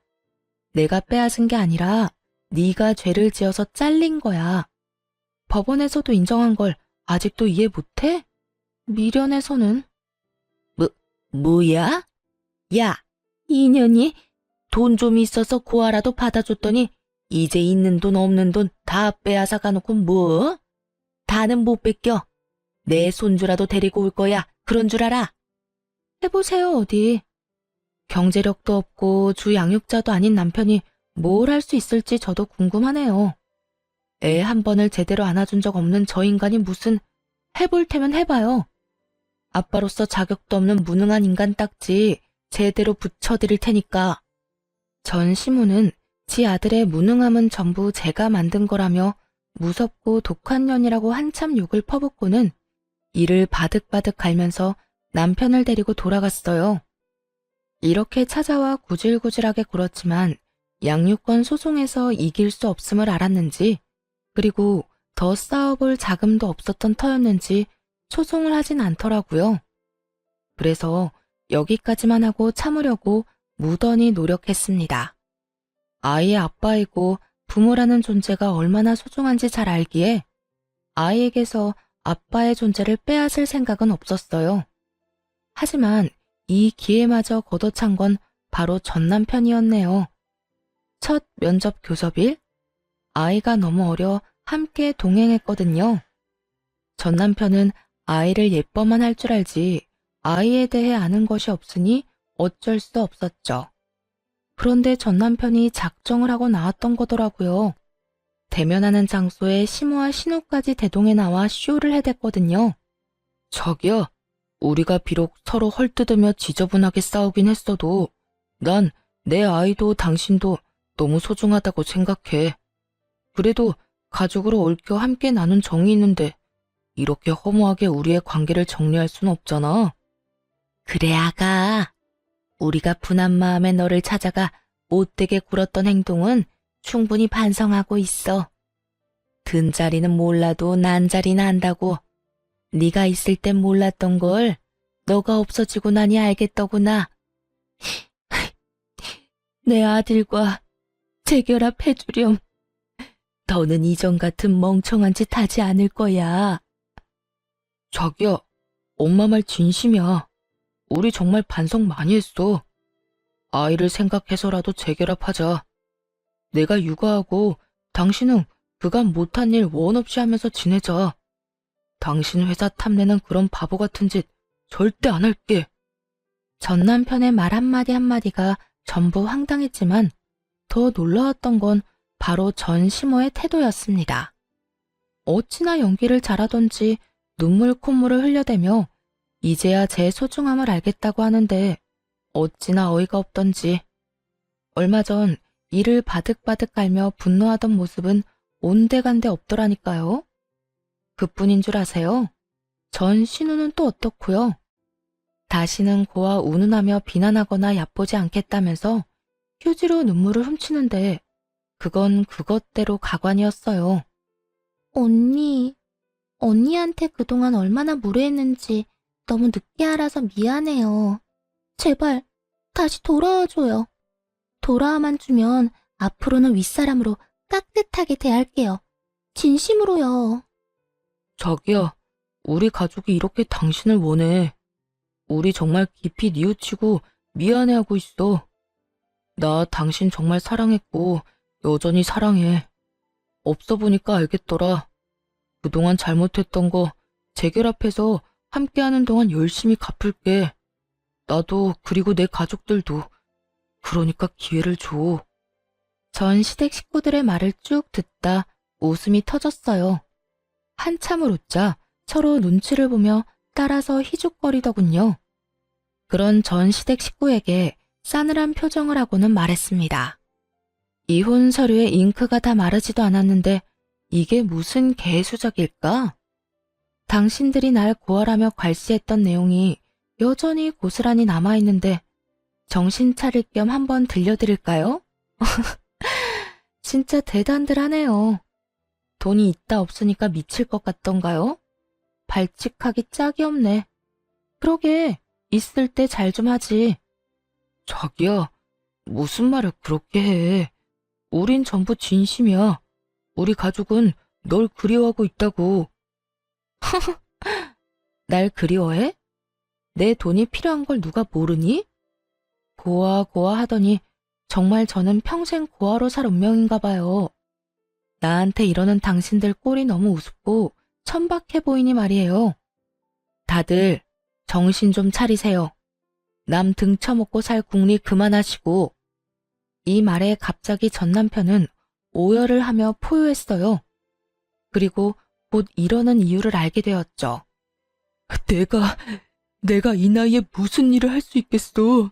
내가 빼앗은 게 아니라 네가 죄를 지어서 잘린 거야. 법원에서도 인정한 걸 아직도 이해 못해? 미련에서는 뭐야? 야, 이년이 돈 좀 있어서 고아라도 받아줬더니 이제 있는 돈 없는 돈 다 빼앗아 가놓고 뭐? 다는 못 뺏겨. 내 손주라도 데리고 올 거야. 그런 줄 알아? 해보세요 어디. 경제력도 없고 주 양육자도 아닌 남편이 뭘 할 수 있을지 저도 궁금하네요. 애 한 번을 제대로 안아준 적 없는 저 인간이 무슨 해볼 테면 해봐요. 아빠로서 자격도 없는 무능한 인간 딱지 제대로 붙여드릴 테니까. 전 시무는 지 아들의 무능함은 전부 제가 만든 거라며 무섭고 독한 년이라고 한참 욕을 퍼붓고는 이를 바득바득 갈면서 남편을 데리고 돌아갔어요. 이렇게 찾아와 구질구질하게 굴었지만 양육권 소송에서 이길 수 없음을 알았는지, 그리고 더 싸워볼 자금도 없었던 터였는지 소송을 하진 않더라고요. 그래서 여기까지만 하고 참으려고 무던히 노력했습니다. 아이의 아빠이고 부모라는 존재가 얼마나 소중한지 잘 알기에 아이에게서 아빠의 존재를 빼앗을 생각은 없었어요. 하지만 이 기회마저 걷어찬 건 바로 전 남편이었네요. 첫 면접 교섭일, 아이가 너무 어려 함께 동행했거든요. 전 남편은 아이를 예뻐만 할 줄 알지 아이에 대해 아는 것이 없으니 어쩔 수 없었죠. 그런데 전 남편이 작정을 하고 나왔던 거더라고요. 대면하는 장소에 시모와 신우까지 대동해 나와 쇼를 해댔거든요. 저기요, 우리가 비록 서로 헐뜯으며 지저분하게 싸우긴 했어도 난 내 아이도 당신도 너무 소중하다고 생각해. 그래도 가족으로 얽혀 함께 나눈 정이 있는데 이렇게 허무하게 우리의 관계를 정리할 순 없잖아. 그래, 아가. 우리가 분한 마음에 너를 찾아가 못되게 굴었던 행동은 충분히 반성하고 있어. 든 자리는 몰라도 난 자리는 안다고. 네가 있을 땐 몰랐던 걸 너가 없어지고 나니 알겠더구나. 내 아들과 재결합해주렴. 더는 이전 같은 멍청한 짓 하지 않을 거야. 자기야, 엄마 말 진심이야. 우리 정말 반성 많이 했어. 아이를 생각해서라도 재결합하자. 내가 육아하고 당신은 그간 못한 일 원 없이 하면서 지내자. 당신 회사 탐내는 그런 바보 같은 짓 절대 안 할게. 전 남편의 말 한마디 한마디가 전부 황당했지만 더 놀라웠던 건 바로 전 시모의 태도였습니다. 어찌나 연기를 잘하던지 눈물 콧물을 흘려대며 이제야 제 소중함을 알겠다고 하는데 어찌나 어이가 없던지. 얼마 전 이를 바득바득 갈며 분노하던 모습은 온데간데 없더라니까요. 그뿐인 줄 아세요? 전 신우는 또 어떻고요? 다시는 고아 운운하며 비난하거나 얕보지 않겠다면서 휴지로 눈물을 훔치는데 그건 그것대로 가관이었어요. 언니한테 그동안 얼마나 무례했는지 너무 늦게 알아서 미안해요. 제발 다시 돌아와줘요. 돌아와만 주면 앞으로는 윗사람으로 깍듯하게 대할게요. 진심으로요. 자기야, 우리 가족이 이렇게 당신을 원해. 우리 정말 깊이 뉘우치고 미안해하고 있어. 나 당신 정말 사랑했고 여전히 사랑해. 없어 보니까 알겠더라. 그동안 잘못했던 거 재결합해서 함께하는 동안 열심히 갚을게. 나도 그리고 내 가족들도. 그러니까 기회를 줘. 전 시댁 식구들의 말을 쭉 듣다 웃음이 터졌어요. 한참을 웃자 서로 눈치를 보며 따라서 희죽거리더군요. 그런 전 시댁 식구에게 싸늘한 표정을 하고는 말했습니다. 이혼 서류에 잉크가 다 마르지도 않았는데 이게 무슨 개수작일까? 당신들이 날 고발하며 괄시했던 내용이 여전히 고스란히 남아있는데 정신 차릴 겸 한번 들려드릴까요? 진짜 대단들 하네요. 돈이 있다 없으니까 미칠 것 같던가요? 발칙하기 짝이 없네. 그러게, 있을 때 잘 좀 하지. 자기야, 무슨 말을 그렇게 해. 우린 전부 진심이야. 우리 가족은 널 그리워하고 있다고. 날 그리워해? 내 돈이 필요한 걸 누가 모르니? 고아 고아 하더니 정말 저는 평생 고아로 살 운명인가 봐요. 나한테 이러는 당신들 꼴이 너무 우습고 천박해 보이니 말이에요. 다들 정신 좀 차리세요. 남 등쳐먹고 살 궁리 그만하시고. 이 말에 갑자기 전 남편은 오열을 하며 포효했어요. 그리고 곧 이러는 이유를 알게 되었죠. 내가 이 나이에 무슨 일을 할 수 있겠어.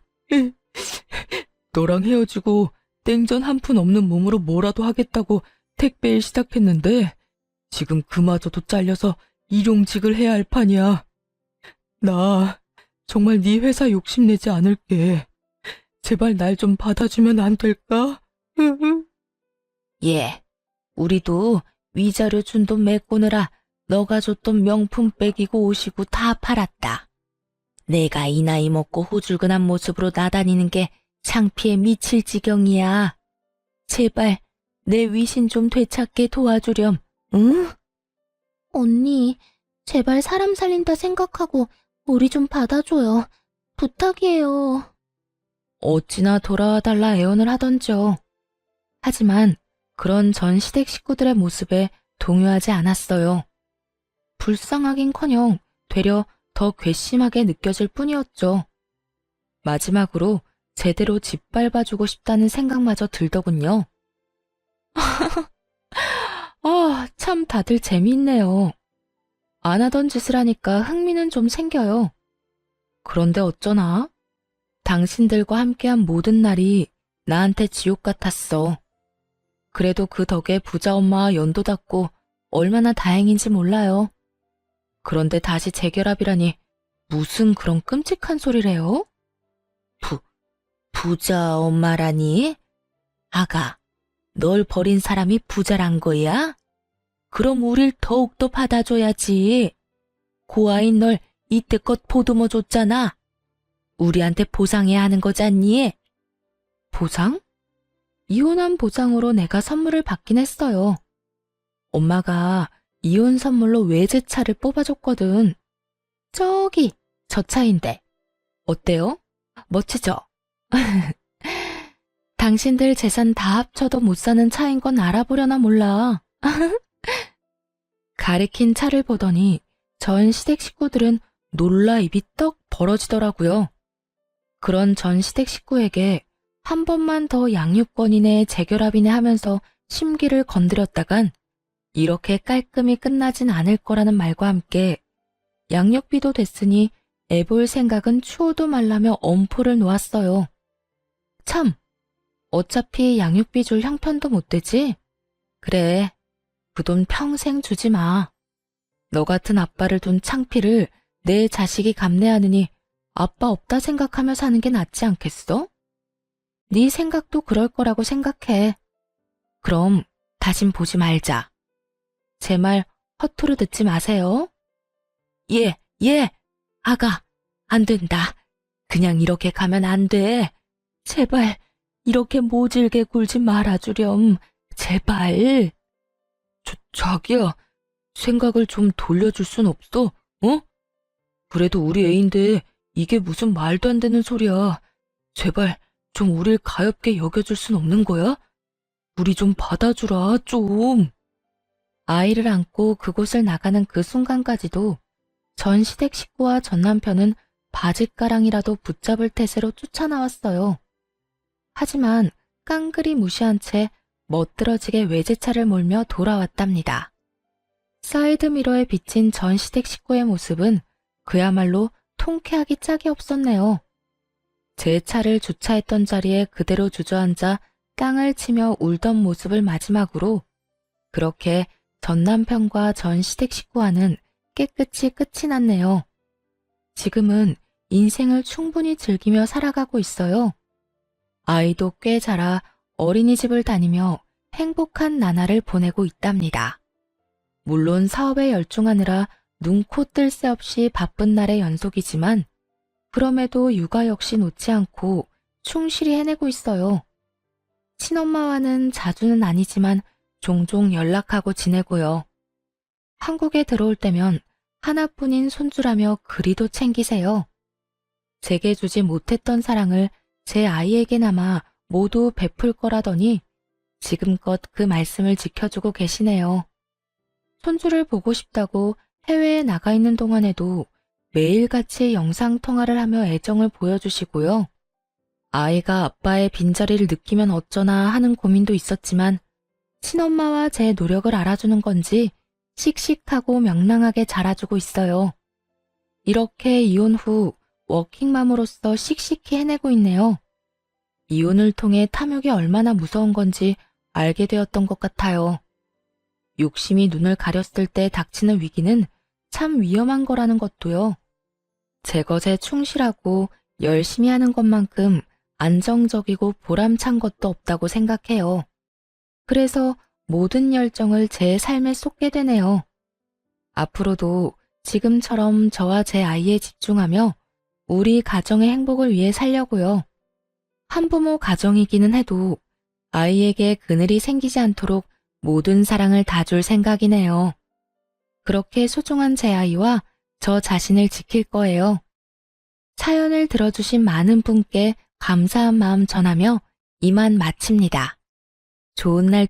너랑 헤어지고 땡전 한 푼 없는 몸으로 뭐라도 하겠다고 택배일 시작했는데 지금 그마저도 잘려서 일용직을 해야 할 판이야. 나 정말 네 회사 욕심내지 않을게. 제발 날 좀 받아주면 안 될까? 예, 우리도 위자료 준 돈 메꾸느라 너가 줬던 명품 빼기고 옷이고 다 팔았다. 내가 이 나이 먹고 후줄근한 모습으로 나다니는 게 창피해 미칠 지경이야. 제발 내 위신 좀 되찾게 도와주렴, 응? 언니, 제발 사람 살린다 생각하고 우리 좀 받아줘요. 부탁이에요. 어찌나 돌아와달라 애원을 하던지요. 하지만 그런 전 시댁 식구들의 모습에 동요하지 않았어요. 불쌍하긴커녕 되려 더 괘씸하게 느껴질 뿐이었죠. 마지막으로 제대로 짓밟아주고 싶다는 생각마저 들더군요. 참 다들 재미있네요. 안 하던 짓을 하니까 흥미는 좀 생겨요. 그런데 어쩌나? 당신들과 함께한 모든 날이 나한테 지옥 같았어. 그래도 그 덕에 부자 엄마와 연도 닿고 얼마나 다행인지 몰라요. 그런데 다시 재결합이라니 무슨 그런 끔찍한 소리래요? 부자 엄마라니? 아가, 널 버린 사람이 부자란 거야? 그럼 우릴 더욱더 받아줘야지. 고아인 널 이때껏 보듬어 줬잖아. 우리한테 보상해야 하는 거잖니? 보상? 이혼한 보상으로 내가 선물을 받긴 했어요. 엄마가 이혼 선물로 외제차를 뽑아줬거든. 저기, 저 차인데. 어때요? 멋지죠? 당신들 재산 다 합쳐도 못 사는 차인 건 알아보려나 몰라. 가리킨 차를 보더니 전 시댁 식구들은 놀라 입이 떡 벌어지더라고요. 그런 전 시댁 식구에게 한 번만 더 양육권이네 재결합이네 하면서 심기를 건드렸다간 이렇게 깔끔히 끝나진 않을 거라는 말과 함께 양육비도 됐으니 애볼 생각은 추호도 말라며 엄포를 놓았어요. 참, 어차피 양육비 줄 형편도 못 되지? 그래, 그 돈 평생 주지 마. 너 같은 아빠를 둔 창피를 내 자식이 감내하느니 아빠 없다 생각하며 사는 게 낫지 않겠어? 네 생각도 그럴 거라고 생각해. 그럼 다신 보지 말자. 제 말 허투루 듣지 마세요. 예, 아가, 안 된다. 그냥 이렇게 가면 안 돼. 제발, 이렇게 모질게 굴지 말아주렴. 제발. 자기야, 생각을 좀 돌려줄 순 없어? 어? 그래도 우리 애인데 이게 무슨 말도 안 되는 소리야. 제발 좀 우릴 가엽게 여겨줄 순 없는 거야? 우리 좀 받아주라, 좀. 아이를 안고 그곳을 나가는 그 순간까지도 전 시댁 식구와 전 남편은 바짓가랑이라도 붙잡을 태세로 쫓아나왔어요. 하지만 깡그리 무시한 채 멋들어지게 외제차를 몰며 돌아왔답니다. 사이드미러에 비친 전 시댁 식구의 모습은 그야말로 통쾌하기 짝이 없었네요. 제 차를 주차했던 자리에 그대로 주저앉아 땅을 치며 울던 모습을 마지막으로 그렇게 전 남편과 전 시댁 식구와는 깨끗이 끝이 났네요. 지금은 인생을 충분히 즐기며 살아가고 있어요. 아이도 꽤 자라 어린이집을 다니며 행복한 나날을 보내고 있답니다. 물론 사업에 열중하느라 눈코 뜰 새 없이 바쁜 날의 연속이지만 그럼에도 육아 역시 놓지 않고 충실히 해내고 있어요. 친엄마와는 자주는 아니지만 종종 연락하고 지내고요. 한국에 들어올 때면 하나뿐인 손주라며 그리도 챙기세요. 제게 주지 못했던 사랑을 제 아이에게나마 모두 베풀 거라더니 지금껏 그 말씀을 지켜주고 계시네요. 손주를 보고 싶다고 해외에 나가 있는 동안에도 매일같이 영상통화를 하며 애정을 보여주시고요. 아이가 아빠의 빈자리를 느끼면 어쩌나 하는 고민도 있었지만 친엄마와 제 노력을 알아주는 건지 씩씩하고 명랑하게 자라주고 있어요. 이렇게 이혼 후 워킹맘으로서 씩씩히 해내고 있네요. 이혼을 통해 탐욕이 얼마나 무서운 건지 알게 되었던 것 같아요. 욕심이 눈을 가렸을 때 닥치는 위기는 참 위험한 거라는 것도요. 제 것에 충실하고 열심히 하는 것만큼 안정적이고 보람찬 것도 없다고 생각해요. 그래서 모든 열정을 제 삶에 쏟게 되네요. 앞으로도 지금처럼 저와 제 아이에 집중하며 우리 가정의 행복을 위해 살려고요. 한부모 가정이기는 해도 아이에게 그늘이 생기지 않도록 모든 사랑을 다 줄 생각이네요. 그렇게 소중한 제 아이와 저 자신을 지킬 거예요. 사연을 들어주신 많은 분께 감사한 마음 전하며 이만 마칩니다. 좋은 날